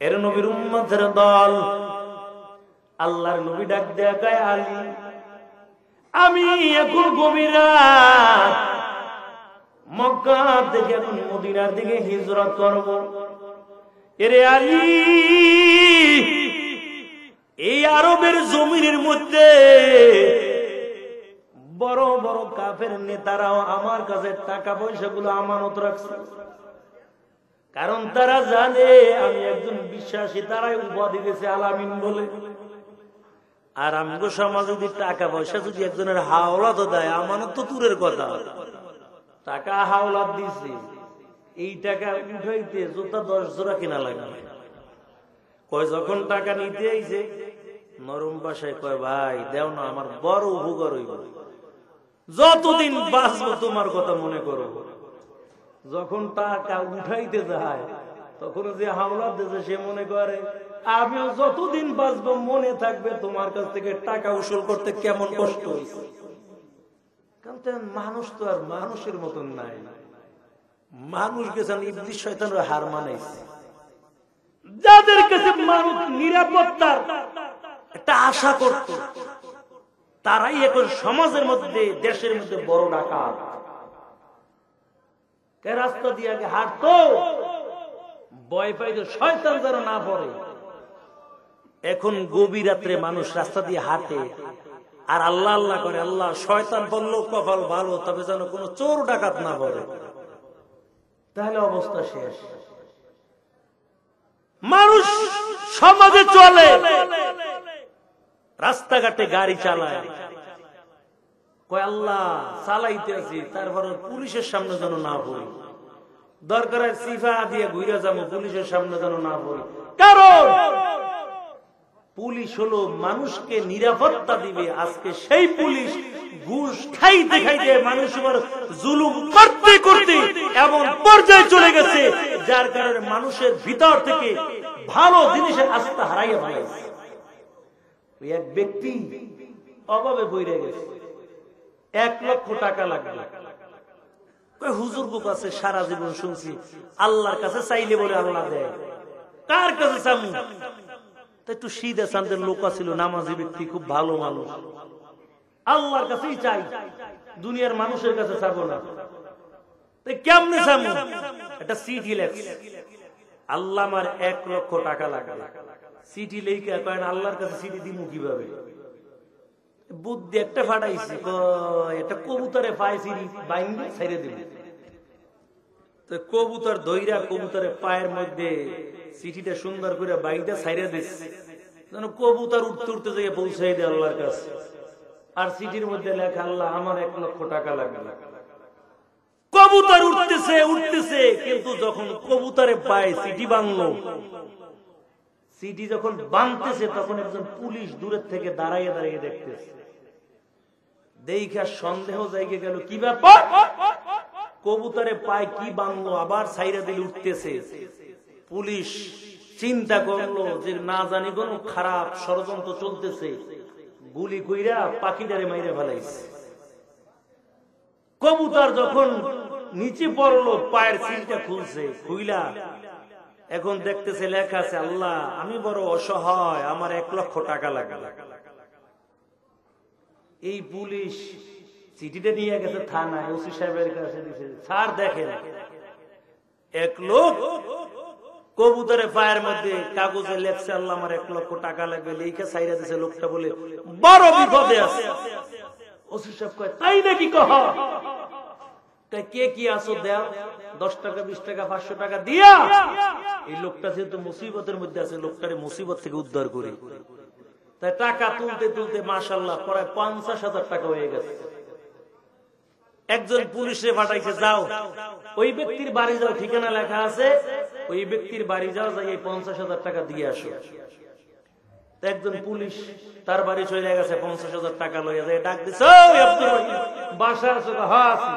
এর নবীর উম্মতের দল, আল্লাহর নবী ডাক দেয়া কয় আলী, আমি এখন গভীর রাত মক্কা থেকে এখন মদিনার দিকে হিজরত করব। এরে আলী, এই আরবের জমিনের মধ্যে বড় বড় কাফের নেতারাও আমার কাছে টাকা পয়সা গুলো আমানত রাখছে, কারণ তারা জানে আমি একজন বিশ্বাসী, তারাই উপাধি দিয়েছে আলামিন বলে। আর আমগো সমাজ যদি টাকা পয়সা যদি একজনের হাওলাত দেয়, আমানত তো দূরের কথা, টাকা হাওলাত দিছে, এই টাকা উঠাইতে জুতা 10 জোড়া কিনা লাগবে। কয় যখন টাকা নিতে আইছে নরম ভাষায় কয় ভাই দেও না, আমার বড় উপকার হইব, যতদিন বাঁচবো তোমার কথা মনে করো। যখন টাকা উঠাইতে যায় তখন যে হাওলাত দিয়েছে সে মনে করে আমিও যতদিন বাঁচবো মনে থাকবে তোমার কাছ থেকে টাকা উসুল করতে কেমন কষ্ট হয়েছে। কারণ মানুষ তো আর মানুষের মতন নাই, মানুষ গেছেন ইবলিস শয়তানের হার মানাইছে। যাদের কাছে মানুষ নিরাপত্তার একটা আশা করত, তারাই এখন সমাজের মধ্যে দেশের মধ্যে বড় ডাকাত। রাস্তা দিয়ে আগে হাঁটতো ভয় পাইতো শয়তান যেন না পড়ে, এখন গভীর রাত্রে মানুষ রাস্তা দিয়ে হাঁটে আর আল্লাহ আল্লাহ করে, আল্লাহ শয়তান বললো কপাল ভালো, তবে যেন কোনো চোর ডাকাত না পড়ে, তাহলে অবস্থা শেষ। মানুষ সমাজে চলে, রাস্তাঘাটে গাড়ি চালায়, কয় আল্লাহ চালাইতে আছি, তারপর পুলিশের সামনে যেন না পড়ি, দরকার সিফা দিয়ে ঘুরে যাবো, পুলিশের সামনে যেন না পড়ি। কারণ পুলিশ হলো মানুষকে নিরাপত্তা দিবে। আজকে সেই পুলিশ ঘুষ খাইতে খাইতে মানুষ উপর জুলুম করতে করতে এমন পর্যায়ে চলে গেছে, যার কারণে মানুষের ভিতর থেকে ভালো জিনিসের আস্থা হারাইয়া ফেলেছে। এক ব্যক্তি অভাবে পড়ে গেছে, 1 লক্ষ টাকা লাগবে। হুজুর বুক আছে, সারা জীবন শুনছি আল্লাহর কাছে চাইলে বলে আল্লাহ দেয়, কার কাছে চামু? একটু সিধা চান্দের লোক ছিল, নামাজি ব্যক্তি, খুব ভালো মানুষ, আল্লাহর কাছেই চাই, দুনিয়ার মানুষের কাছে চাবো না। কেমনে চামু? একটা চিঠি লেখছে, আল্লাহ আমার 1 লক্ষ টাকা লাগবে। চিঠি লেখা কয়েন আল্লাহর কাছে চিঠি দিমু কিভাবে? বুদ্ধি একটা ফাটাইছি, একটা কবুতরে পাইছি বাইন্দে ছেড়ে দিল। তো কবুতর দইরা কবুতরের পায়ের মধ্যে চিঠিটা সুন্দর করে বাইন্দা ছেড়ে দিচ্ছে, যেন কবুতর উঠতে উঠতে যেয়ে পৌঁছাই দেয় আল্লাহর কাছে। আর চিঠির মধ্যে লেখা আল্লাহ আমার 1 লক্ষ টাকা লাগবে। কবুতর উঠতেছে উঠতেছে, কিন্তু যখন কবুতরে পায়ে চিঠি বাংলো, চিঠি যখন বাঁধতেছে তখন একজন পুলিশ দূরের থেকে দাঁড়াইয়ে দাঁড়িয়ে দেখতেছে। দেখা সন্দেহ জায়গা গেল, কি ব্যাপার? কবুতরে পায় কি বাংলো, আবার ছাইরা দিলে উঠতেছে। পুলিশ চিন্তা করলো যে না জানি কোন খারাপ ষড়যন্ত্র চলতেছে, গুলি কইরা পাখিটারে মাইরে ফেলাইছে। কবুতর যখন নিচে পড়লো, পায়ের চিলটা খুলছে, খুইলা এখন দেখতেছে লেখা আছে আল্লাহ আমি বড় অসহায়, আমার 1 লক্ষ টাকা লাগবে। এই পুলিশ চিঠিটা নিয়ে গেছে থানায়, ওসি সাহেবের কাছে দিয়েছে, স্যার দেখেন 1 লোক কবুতরের পায়ের মধ্যে কাগজে লেখছে আল্লাহ আমার 1 লক্ষ টাকা লাগবে, লিখে ছাইরা দিয়েছে। লোকটা বলে বড় বিপদে আছে। ওসি সাহেব কয় তাই নাকি? কহ কে কি আসো দেও, 10 টাকা 20 টাকা 500 টাকা দিয়া এই লোকটা যেহেতু মুসিবতের মধ্যে আছে, লোকটারে মুসিবত থেকে উদ্ধার করি। তাই টাকা তুলতে তুলতে মাশাআল্লাহ প্রায় 50,000 টাকা হয়ে গেছে। একজন পুলিশে পাঠাইছে, যাও ওই ব্যক্তির বাড়ি যাও, ঠিকানা লেখা আছে, ওই ব্যক্তির বাড়ি যাও, যাই এই 50,000 টাকা দিয়ে আসো। একজন পুলিশ তার বাড়ি চলে গেছে, 50,000 টাকা লইয়া যায়, ডাক দিছে বাসা আছো? হ্যাঁ আছি।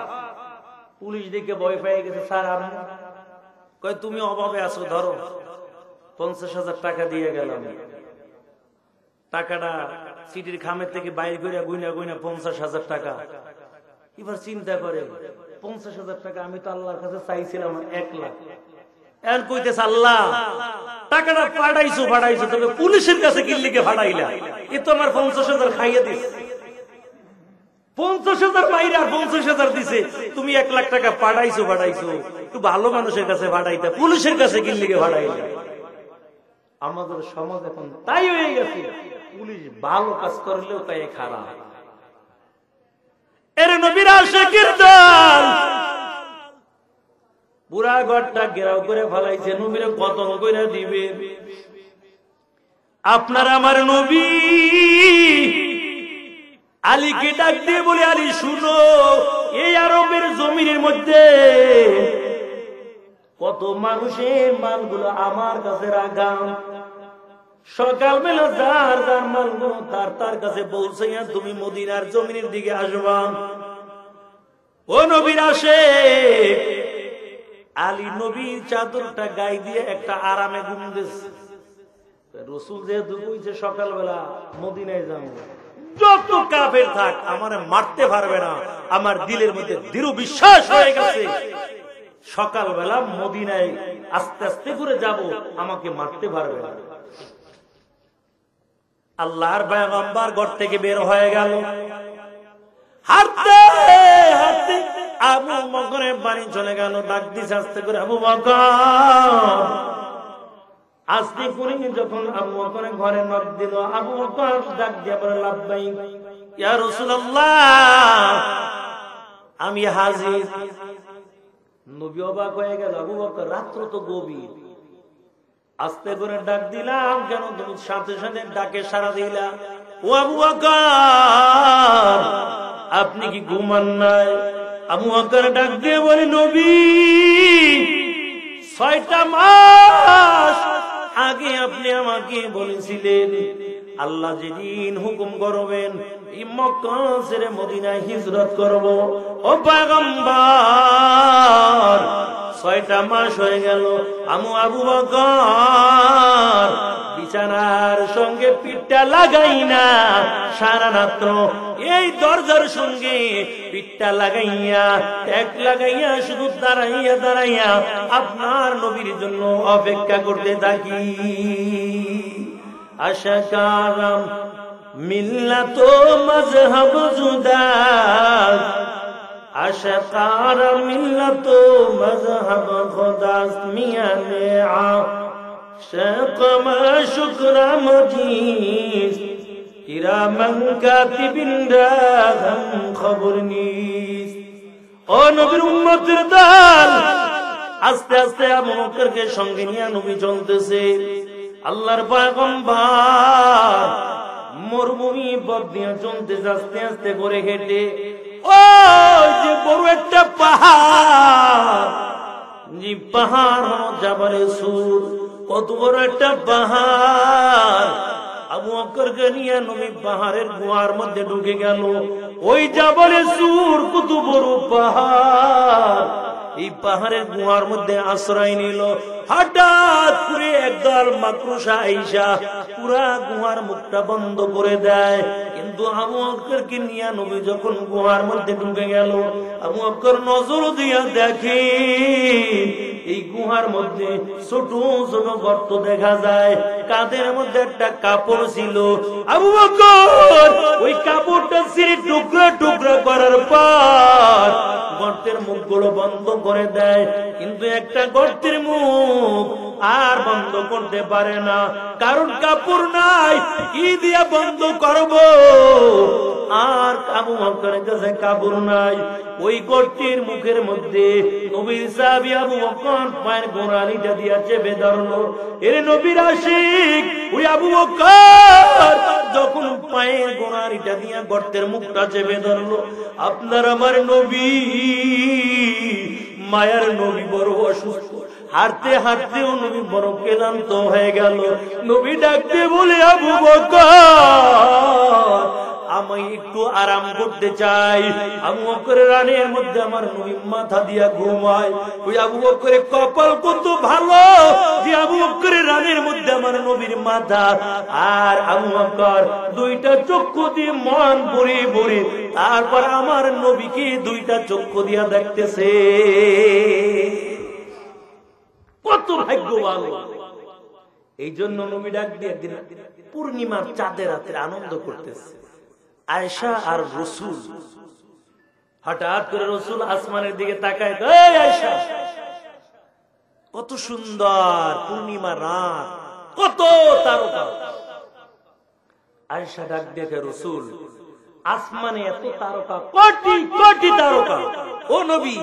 পুলিশ দিকে ভয় পেয়ে গেছে, স্যার আমি। কয় তুমি অভাবে আছো, ধরো 50,000 টাকা দিয়ে গেলাম। টাকাটা সিটির খামের থেকে বাইরে করে গুইনা গুইনা 50,000 টাকা। এবার চিন্তা করে 50,000 টাকা আমি তো আল্লাহর কাছে চাইছিলাম 1 লাখ। এর কইতেছে আল্লাহ টাকাটা পাঠাইছো পাঠাইছো, তবে পুলিশের কাছে কি লিখে পাঠাইলা? এ তো আমার 50,000 খাইয়ে দিছে। 50,000 বাইরে আর 50,000 দিছে, তুমি 1 লাখ টাকা পাঠাইছো পাঠাইছো, একটু ভালো মানুষের কাছে পাঠাইতা, পুলিশের কাছে কি লিখে পাঠাইলা? আমাদের সমাজ এখন তাই হয়ে গেছে, পুলিশ ভালো কাজ করলেও তাই খারাপ। এর নবীর আশিকের দল পুরা ঘরটা ঘেরাও করে ফেলাইছে, নবীরে কতল করে দিবে। আপনার আমার নবী আলীকে ডাক দিয়ে বলে, আলী শুনো, এই আরবের জমিনের মধ্যে কত মানুষের মালগুলো আমার কাছে রাখাম, সকালবেলা যার যার মালগুলো তার কাছে পৌঁছাইয়া তুমি মদিনার জমিনের দিকে আসবা। ও নবীর আসে আলী নবীর চাদরটা গায়ে দিয়ে একটা আরামে ঘুমতেছে। রসুল যেহেতু কইছে সকালবেলা মদিনায় যাবো, যত কাফের থাক আমার মারতে পারবে না, আমার দিলের মধ্যে দৃঢ় বিশ্বাস হয়ে গেছে সকালবেলা মদিনায় আস্তে আস্তে করে যাব, আমাকে মারতে পারবে না। আল্লাহর পয়গম্বর ঘর থেকে বের হয়ে গেল, হাঁটতে হাঁটতে আবু বকরের বাড়ি চলে গেল। ডাক দিছে আস্তে করে, আবু বকর। আস্তে করে যখন আবু বকরের ঘরে নক দিল, আবু বকর ডাক দিয়ে বলে, লাব্বাইক ইয়া রাসূলুল্লাহ, আমি হাজির। নবী অবাক হয়ে গেল, আবু বকর রাত্র তো গভীর, আস্তে করে ডাক দিলাম কেন, তুমি সাথে সাথে ডাকে সাড়া দিলা? ও আবু বকর, আপনি কি ঘুমান নাই? আবু বকর ডাক দিয়ে বলে, নবী 6টা মাস আগে আপনি আমাকে বলেছিলেন আল্লাহ যেদিন হুকুম করবেন এই মক্কা ছেড়ে মদিনায় হিজরত করব। ও পয়গম্বর 6টা মাস হয়ে গেল, আবু বকর বিছানার সঙ্গে পিঠটা লাগাই না, সারা রাত্র এই দরজার সঙ্গে পিঠটা লাগাইয়া ট্যাগ লাগাইয়া শুধু দাঁড়াইয়া দাঁড়াইয়া আপনার নবীর জন্য অপেক্ষা করতে থাকি। আশাকারাম মিল্লাত মযহাব জুদা, আশাকার মিল্লাত মযহাব খুদাস মিয়ানে আশাক মাশুকরা মজিস কিরামান কাতিবিন রাহাম খবর নিস। ও নবীর উম্মতের দল, আস্তে আস্তে আবু বকরকে সঙ্গে নিয়ে নবী চলতেছে। আল্লাহর পয়গম্বর মরুভূমি পথ দিয়ে চলতেছে আস্তে আস্তে করে হেঁটে। ও যে বড় একটা পাহাড়, যে পাহাড় হলো জাবালে সুর, কত বড় একটা পাহাড়। আবু বকরকে নিয়ে নবী পাহাড়ের গুহার মধ্যে ঢুকে গেল। ওই জাবালে সুর কত বড় পাহাড়, এই পাহাড়ের গুহার মধ্যে আশ্রয় নিল। হঠাৎ করে একদল মাকড়সা আইসা পুরা গুহার মুখটা বন্ধ করে দেয়। কিন্তু আবু বকরকে নিয়ে নবী যখন গুহার মধ্যে ঢুকে গেল, আবু বকর নজর দিয়া দেখে এই গুহার মধ্যে ছোট ছোট গর্ত দেখা যায়, কাদের মধ্যে একটা কাপড় ছিল। আবু বকর ওই কাপড়টা ছিঁড়ে টুকরা টুকরা করার পর গর্তের মুখগুলো বন্ধ করে দেয়, কিন্তু একটা গর্তের মুখ আর বন্ধ করতে পারে না, কারণ কাপড় নাই, কি দিয়া বন্ধ করব? আর আবু বকরের কাছে কাপড় নাই। ওই গর্তের মুখের মধ্যে নবীর সাহাবী আবু বকর পায়ের গোড়ালিটা দিয়া চেপে ধরলো। এর নবীর আশিক ওই আবু বকর যখন পায়ের গোড়ালিটা দিয়া গর্তের মুখটা চেপে ধরলো, আপনার আমার নবী, মায়ার নবী বড় অসুস্থ, হাঁটতে হাঁটতেও নবী বড় ক্লান্ত হয়ে গেল। নবী ডাকতে বলে, আবু বকর আমি একটু আরাম করতে চাই। আবু বকরের রানের মধ্যে আমার নবী মাথা দিয়া ঘুমায়। ওই আবু বকরের কপাল কত ভালো যে আবু বকরের রানের মধ্যে আমার নবীর মাথা। আর আবু বকর দুইটা চক্ষু দিয়ে মন ভরে ভরে তারপর আমার নবীকে দুইটা চক্ষু দিয়া দেখতেছে। কত ভাগ্যবান! এই জন্য নবী ডাক দিয়ে দিন পূর্ণিমার চাঁদের রাতে আনন্দ করতেছে। আয়েশা আর রসুল, হঠাৎ করে রসুল আসমানের দিকে তাকায়, আয়েশা কত সুন্দর পূর্ণিমা রাত, কত তারকা। আয়েশা ডাক দেখে, রসুল আসমানে এত তারকা, কোটি কোটি তারকা। ও নবী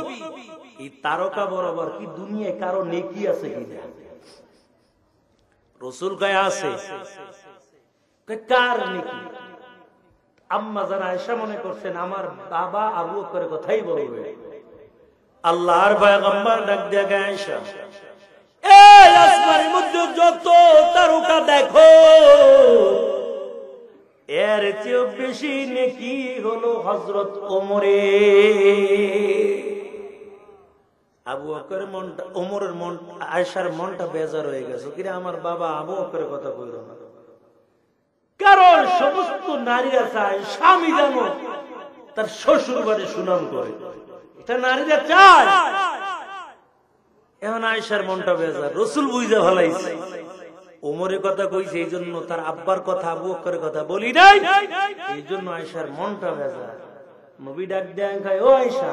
এই তারকা বরাবর কি দুনিয়ায় কারো নেকি আছে কিনা? রাসূল কয় আছে। কার নেকি? আম্মা জান আয়েশা মনে করছেন আমার বাবা আবু বকরের কথাই বলবে। আল্লাহর পয়গম্বর ডাক দিয়ে কয়, আয়েশা এই আসমানের মধ্যে যত তারকা দেখো এর চেয়ে বেশি নেকি হলো হযরত ওমরের। আবু বকরের মনটা, ওমরের মন, আয়েশার মনটা বেজার হয়ে গেছে। কিরে আমার বাবা আবু বকরের কথা কইল না। কারণ সমস্ত নারীরা চায় স্বামী যেন তার শ্বশুর বাড়ি সুনাম করে, এটা নারীরা চায়। এখন আয়েশার মনটা বেজার। রাসূল বুঝা ফেলাইছে ওমরের কথা কইছে, এই জন্য তার আব্বার কথা আবু বকরের কথা বলি নাই, এই জন্য আয়েশার মনটা বেজার। নবী ডাক দেন কয়, ও আয়েশা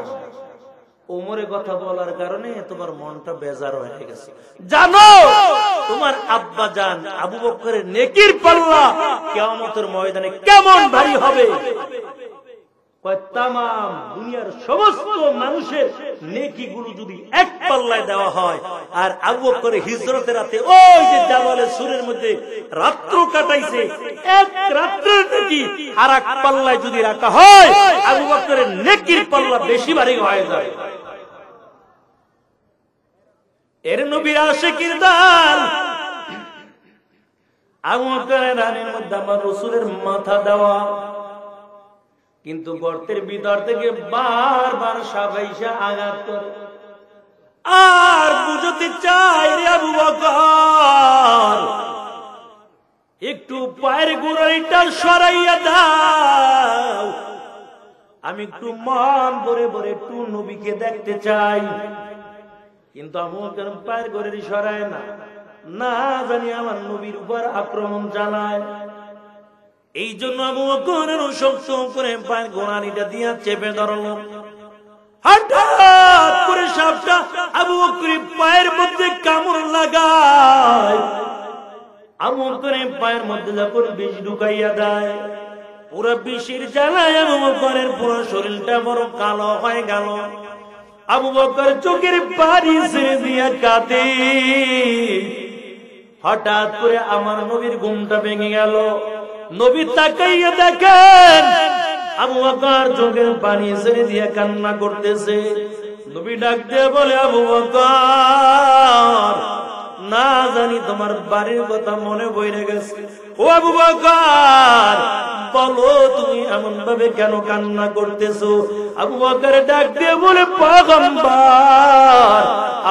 ওমরের কথা বলার কারণে তোমার মনটা বেজার হয়ে গেছে। জানো তোমার আব্বা জান আবু বকরের নেকির পাল্লা কিয়ামতের ময়দানে কেমন ভারী হবে? তাম দুনিয়ার সমস্ত মানুষের নেকিগুলো যদি এক পাল্লায় দেওয়া হয়, আর আবু বকরের হিজরতের রাতে ওই যে জাবালে সুরের মধ্যে রাত্র কাটাইছে, এক রাত্রের নেকি আর এক পাল্লায় যদি রাখা হয়, আবু বকরের নেকির পাল্লা বেশি ভারী হয়ে যায়। এর নবীর আশিকির দল আবু বকরের রানের মধ্যে আমার রাসূলের মাথা দেওয়া, কিন্তু গর্তের ভিতর থেকে বারবার সাবাইসা আঘাত করে। আর বুঝতে চাই রে আবু বকর, একটু পায়ের গোড়ালিটা সরাইয়া দাও, আমি একটু মন ভরে ভরে একটু নবীকে দেখতে চাই। কিন্তু আবু বকর পায়ের গোড়ালি সরায় না, না জানি আমার নবীর উপর আক্রমণ চালায়। এই জন্য আবু বকর শক্ত করে পায়ের গোড়ালিটা দিয়া চেপে ধরলো। হঠাৎ করে সাপটা আবু বকরের পায়ের মধ্যে কামড় লাগায়। আবু বকরের পায়ের মধ্যে যখন বিষ ঢুকাইয়া দেয়, পুরো বিষের জ্বালায় আবু বকরের পুরো শরীরটা বড় কালো হয়ে গেল। আবু বকর চোখের পানি ছেড়ে দিয়া কাঁদে। হঠাৎ করে আমার নবীর ঘুমটা ভেঙে গেল। নবী তাকাইয়া দেখেন আবু বকর চোখের পানি ছেড়ে দিয়ে কান্না করতেছে। নবী ডাক দিয়ে বলে, আবু বকর না জানি তোমার বাড়ির কথা মনে পড়ে গেছে। ও আবু বকর বলো তুমি এমন ভাবে কেন কান্না করতেছো? আবু বকর ডাক দিয়ে বলে, পয়গম্বর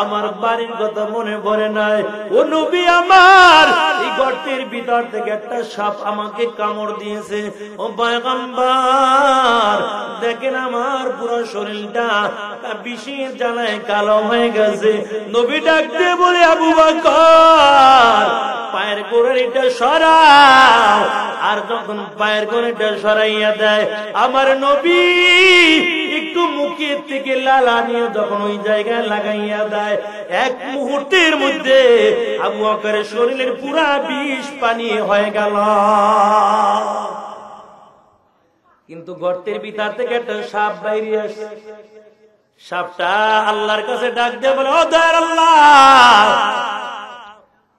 আমার বাড়ির কথা মনে পড়ে নাই। ও নবী আমার, এই গর্তের ভিতর থেকে একটা সাপ আমাকে কামড় দিয়েছে। ও পয়গম্বর দেখেন আমার পুরো শরীরটা বিষের জ্বালায় কালো হয়ে গেছে। নবী ডাক দিয়ে বলে, আবু বকর পায়ের গোড়ালিটা সরাও। আর যখন পায়ের গোড়ালিটা সরাইয়া দেয়, আমার নবী একটু মুখের থেকে লালা নিয়ে যখন ওই জায়গায় লাগাইয়া দেয়, এক মুহূর্তের মধ্যে আবু বকরের শরীরের পুরা বিষ পানি হয়ে গেল। কিন্তু গর্তের ভিতর থেকে একটা সাপ বাইরে আসে। সাপটা আল্লাহর কাছে ডাক দিয়ে বলে, ও দয়ার আল্লাহ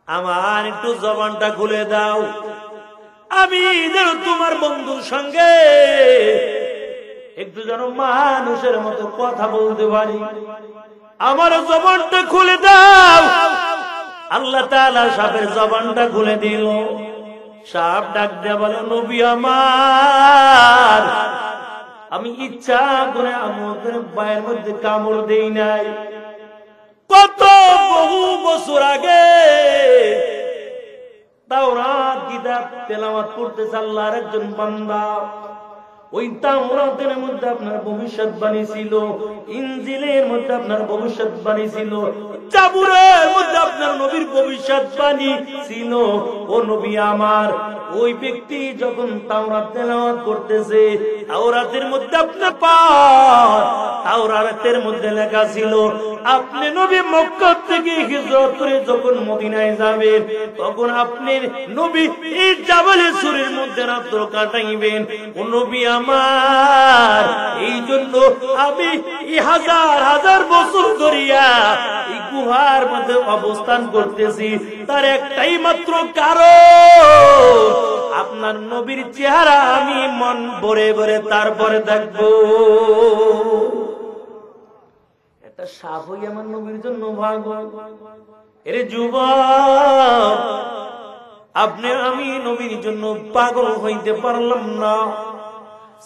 আমার একটু জবানটা খুলে দাও, আমি যেন তোমার বন্ধুর সঙ্গে একটু যেন মানুষের মতো কথা বলতে পারি, আমার জবানটা খুলে দাও। আল্লাহ তাআলা সাপের জবানটা খুলে দিল। সাপ ডাক দিয়ে বলে, নবী আমার, আমি ইচ্ছা করে আমাদের পায়ের মধ্যে কামড় দেই নাই। কত বহু বছর আগে তাওরাত কিতাব তেলাওয়াত করতেছে আল্লাহর একজন বান্দা। ওই তাওরাতের মধ্যে আপনার ভবিষ্যৎবাণী ছিল, ইনজিলের মধ্যে আপনার ভবিষ্যৎবাণী ছিল, জাবুরের মধ্যে আপনার নবীর ভবিষ্যৎবাণী ছিল। ও নবী আমার, ওই ব্যক্তি যখন তাওরাত তেলাওয়াত করতেছে, তাওরাতের মধ্যে আপনার তাওরাতের মধ্যে লেখা ছিল আপনি নবী মক্কা থেকে হিজরত করে যখন মদিনায় যাবেন, তখন আপনি নবী এই জাবালে সুরের মধ্যে রাত্র কাটাইবেন। ও নবী আমার, এই জন্য আমি এই হাজার হাজার বছর ধরিয়া এই গুহার মধ্যে অবস্থান করতেছি। তার একটাই মাত্র কারণ, আপনার নবীর চেহারা আমি মন ভরে ভরে তারপরে দেখবো। একটা সাপ হই আমার নবীর জন্য ভাগো। এরে যুবক, আপনি আমি নবীর জন্য পাগল হইতে পারলাম না।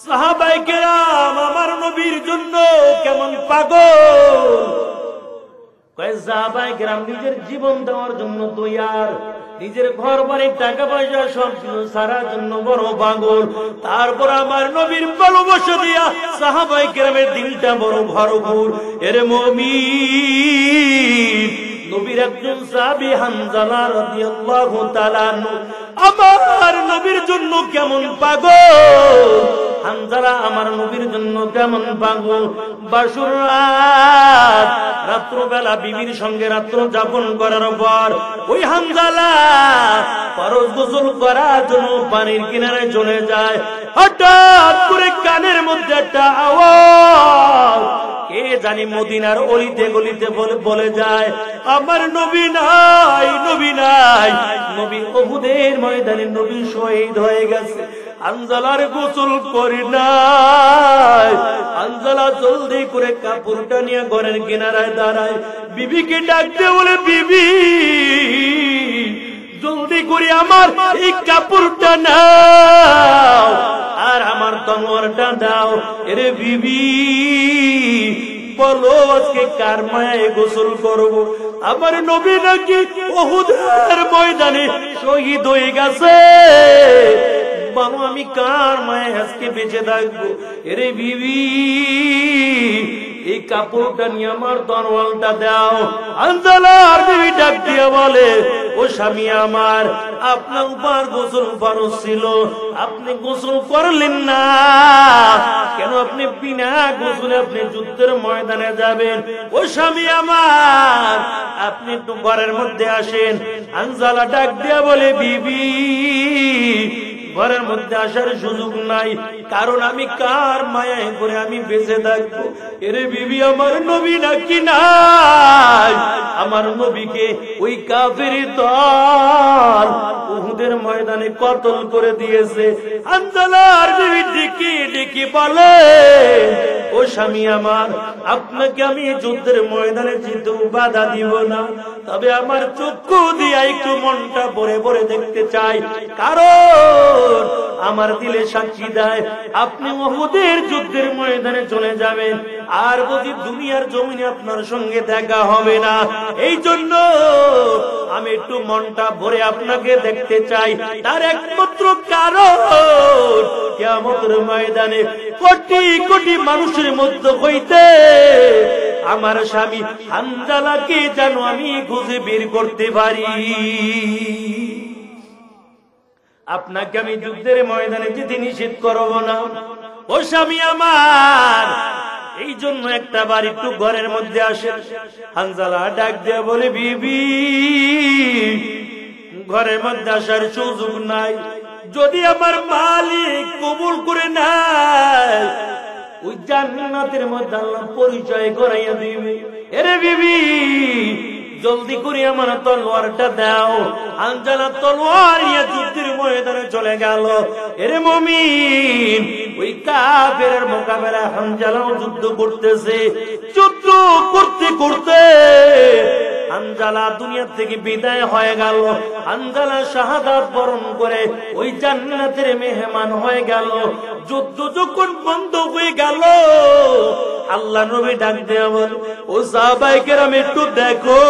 সাহাবায়ে কেরাম আমার নবীর জন্য কেমন পাগল। সাহাবায়ে কেরাম নিজের জীবন দেওয়ার জন্য তৈয়ার, নিজের ঘর বাড়ি টাকা পয়সা সব কিছু সারার জন্য বড় পাগল। তারপর আমার নবীর ভালোবাসা দিয়া সাহাবায়ে কেরামের দিলটা বড় ভরপুর। এর মুমিন, নবীর একজন সাহাবী হানজালা রাদিয়াল্লাহু তাআলা আনহু আমার নবীর জন্য কেমন পাগল। হানজালা আমার নবীর জন্য কেমন পাগল। বাসুর রাত, রাত্রবেলা বিবির সঙ্গে রাত্র যাপন করার পর ওই হানজালা ফরজ গোসল করার জন্য পানির কিনারে চলে যায়। হঠাৎ করে কানের মধ্যে একটা আওয়াজ, কে জানি মদিনার অলিতে গলিতে বলে যায় আমার নবী নাই, নবী নাই। নবী উহুদের ময়দানে নবী শহীদ হয়ে গেছে। হানজালার গোসল করি নাই। হানজালা জলদি করে কাপড়টা নিয়ে ঘরের কিনারায় দাঁড়ায়, বিবিকে ডাকতে বলে বিবি জলদি করে আমার এই কাপড়টা নাও আর আমার তলোয়ারটা দাও। এরে বিবি বলো আজকে কার মায়ায় গোসল করবো? আমার নবী নাকি উহুদের ময়দানে শহীদ হয়ে গেছে। বলো আমি কার মায়ায় আজকে বেঁচে থাকবো? এরে বিবি এই কাপড়টা নিয়ে আমার তরোয়ালটা দাও। হানজালার বিবি ডাক দিয়ে বলে ও স্বামী আমার, আপনার উপর গোসল ফরজ ছিল, আপনি গোসল করলেন না কেন? আপনি বিনা গোসলে আপনি যুদ্ধের ময়দানে যাবেন। ও স্বামী আমার, আপনি একটু ঘরের মধ্যে আসেন। হানজালা ডাক দিয়া বলে বিবি ঘরের মধ্যে আসার সুযোগ নাই, কারণ আমি কার মায়ায় করে আমি বেঁচে থাকবো? এরে বিবি আমার নবী নাকি নাই? আমার নবীকে ওই কাফের দল উহুদের ময়দানে কতল করে দিয়েছে। হানজালার বিবি ডেকে ডেকে বলে ও স্বামী আমার, আপনাকে আমি যুদ্ধের ময়দানে যেতেও বাধা দিব না, তবে আমার চক্ষু দিয়া একটু মনটা ভরে ভরে দেখতে চাই, কারণ আমার দিলে সাক্ষী দেয় আপনি উহুদের যুদ্ধের ময়দানে চলে যাবেন, আর যদি দুনিয়ার জমিনে আপনার সঙ্গে দেখা হবে না। এই জন্য আমি একটু মনটা ভরে আপনাকে দেখতে চাই। তার একমাত্র কারণ কিয়ামতের ময়দানে কোটি কোটি মানুষের মধ্যে হইতে আমার স্বামী হানজালাকে যেন আমি খুঁজে বের করতে পারি। আপনাকে আমি যুদ্ধের ময়দানে যেতে নিষেধ করব না। ও স্বামী আমার, এই জন্য একটা বার একটু ঘরের মধ্যে আসে। হানজালা ডাক দিয়ে বলে বিবি ঘরের মধ্যে আসার সুযোগ নাই, যদি আমার মালিক কবুল করে নেয় ওই জান্নাতের মধ্যে আল্লাহ পরিচয় করাইয়া দিবে। এরে বিবি জলদি করে আমার তলোয়ারটা দাও। হানজালা তলোয়ার নিয়ে যুদ্ধের ময়দানে চলে গেল। এরে মুমিন, ওই কাফেরের মোকাবেলায় হানজালাও যুদ্ধ করতেছে। যুদ্ধ করতে করতে হানজালা দুনিয়া থেকে বিদায় হয়ে গেল। হানজালা শাহাদাত বরণ করে ওই জান্নাতের মেহমান হয়ে গেল। যুদ্ধ যখন বন্ধ হয়ে গেল, আল্লাহ নবী ডাক দেয়া বল ও সাহাবায়ে কেরাম একটু দেখো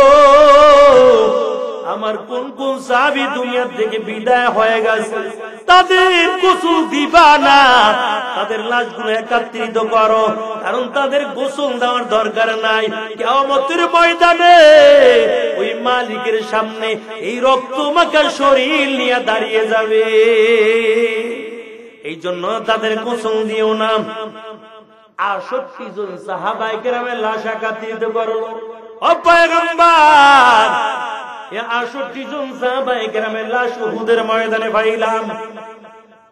আমার কোন কোন সাহাবী দুনিয়া থেকে বিদায় হয়ে গেছে, তাদের গোসল দিবা না, তাদের লাশগুলো একত্রিত করো, কারণ তাদের গোসল দেওয়ার দরকার নাই। কিয়ামতের ময়দানে ওই মালিকের সামনে এই রক্তমাখা শরীর নিয়ে দাঁড়িয়ে যাবে। এই জন্য তাদের গোসল দিও না। 68 জন সাহাবায়ে কেরামের লাশ একত্রিত করলো। ও পয়গম্বর, এই 68 জন সাহাবায়ে কেরামের লাশ উহুদের ময়দানে পাইলাম।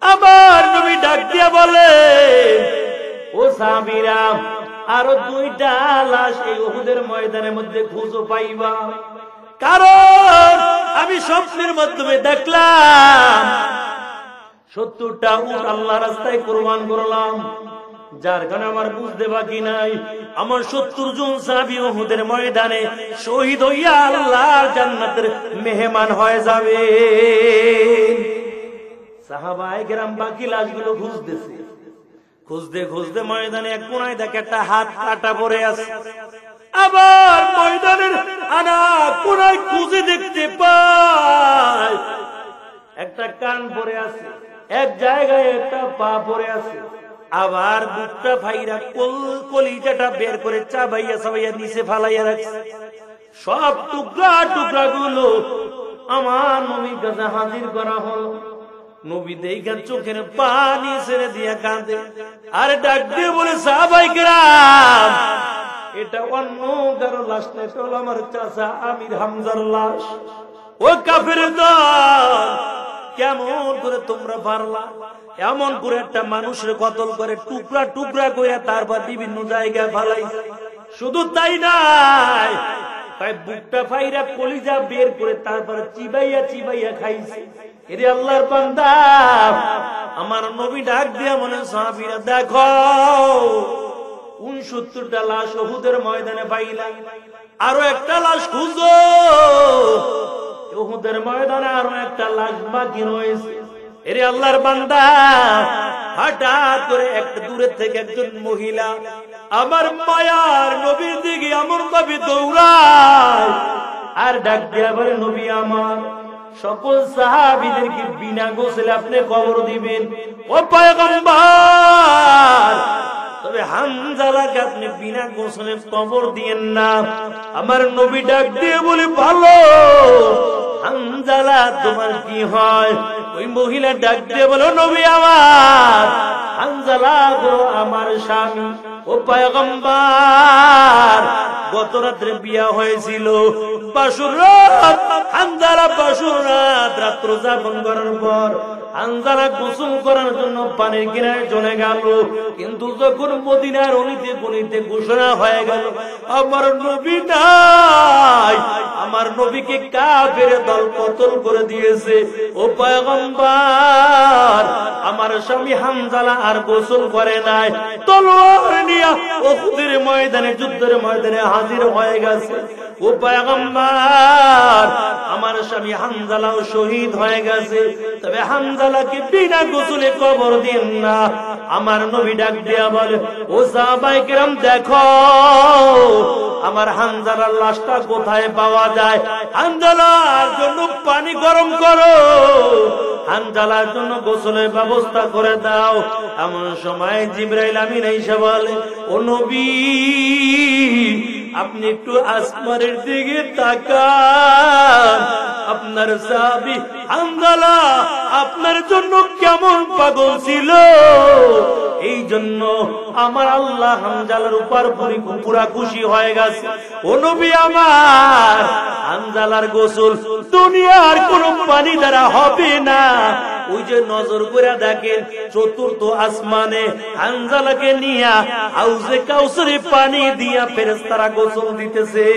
আমার নবী ডাক দিয়া বলে, ও সাহাবীরা, আরো 2টা লাশ এই উহুদের ময়দানের মধ্যে খুঁজো পাইবা, কারণ আমি স্বপ্নের মাধ্যমে দেখলাম 70টা উট আল্লাহ রাস্তায় কুরবান করলাম, যার কারণে আমার বুঝতে বাকি নাই, আমার 70 জন সাহাবী উহুদের ময়দানে শহীদ হইয়া আল্লাহর জান্নাতের মেহমান হয়ে যাবে। সাহাবায়ে কেরাম বাকি লাশগুলো খুঁজতেছে, খুঁজতে খুঁজতে ময়দানে এক কোনায় দেখে একটা হাত কাটা পড়ে আছে। আবার ময়দানের আনা কোনায় খুঁজে দেখতে পায় একটা কান পড়ে আছে, এক জায়গায় একটা পা পড়ে আছে। আবার বুকটা ফাইরা কলিজাটা বের করে চাবাইয়া চাবাইয়া নিচে ফালাইয়া রাখছে। সব টুকরা টুকরা গুলো আমার নবীর কাছে হাজির করা হলো। নবী দেখে চোখের পানি ছেড়ে দিয়া কাঁদে, আর ডাক দিয়ে বলে, সাহাবায়ে কেরাম, এটা অন্য কারো লাশ না, এটা হলো আমার চাচা আমির হামজার লাশ। ও কাফের দল, কেমন করে তোমরা পারলা এমন করে একটা মানুষের কতল করে টুকরা টুকরা করে তারপর বিভিন্ন জায়গায় ফালাই? শুধু তাই নাই, বুকটা ফাইরা কলিজা বের করে তারপর চিবাইয়া চিবাইয়া খাইছে। এরে আল্লাহর বান্দা, আমার নবী ডাক দিয়া মনে, সাহাবীরা দেখো 69টা লাশ উহুদের ময়দানে পাইলাম, আরো একটা লাশ খুঁজো। উহুদের ময়দানে আরো একটা লাশ বাকি রয়েছে। এরে আল্লাহর বান্দা, হঠাৎ করে একটা দূরে থেকে একজন মহিলা আমার মায়ার নবীর দিকে এমন ভাবে দৌড়ায় আর ডাক দিয়া বলে, নবী আমার, সকল সাহাবীদেরকে বিনা গোসলে আপনি কবর দিবেন। ও পয়গম্বর, তবে হামজালাকে আপনি বিনা গোসলে কবর দিয়েন না। আমার নবী ডাক দিয়ে বলে, ভালো হামজালা, তোমার কি হয়? ওই মহিলা ডাক দিয়ে বলো, নবী আমার, হামজালা হলো আমার স্বামী। ও পয়গম্বর, গত রাত্রে বিয়া হয়েছিল, বাসুর রাত, হামজালা বাসুর রাত রাত্র যাপন করার পর হামজালা গোসল করার জন্য পানির কিনারে চলে গেল। কিন্তু যখন মদিনার অলিতে গলিতে ঘোষণা হয়ে গেল আমার নবী নাই, আমার নবীকে কাফের দল কতল করে দিয়েছে, ও পয়গম্বর, আমার স্বামী হামজালা আর গোসল করে নাই, তলোয়ার নিয়ে উহুদের ময়দানে, যুদ্ধের ময়দানে হাজির হয়ে গেছে। ও পয়গম্বর, আমার স্বামী হামজালাও শহীদ হয়ে গেছে, তবে হামজালাকে বিনা গোসলে কবর দিন না। আমার নবী ডাক দিয়া বলে, ও সাহাবায়ে কেরাম, দেখো আমার হামজালার লাশটা কোথায় পাওয়া যায়, হামজালার জন্য পানি গরম করো, হামজালার জন্য গোসলের ব্যবস্থা করে দাও। এমন সময় জিবরাইল আমিন এসে বলে, ও নবী, আপনি একটু আসমানের দিকে তাকান, আপনার সাহাবী হামজালা আপনার জন্য কেমন পাগল ছিল, এই জন্য আমার আল্লাহ হামজালার উপর পুরা খুশি হয়ে গেছে। ও নবী আমার, হামজালার গোসল দুনিয়ার কোন পানি দ্বারা হবে না। ওই যে নজর করে দেখেন চতুর্থ আসমানে হামজালাকে নিয়া হাউজে কাউসারে পানি দিয়া ফেরেশতারা গোসল দিতেছে।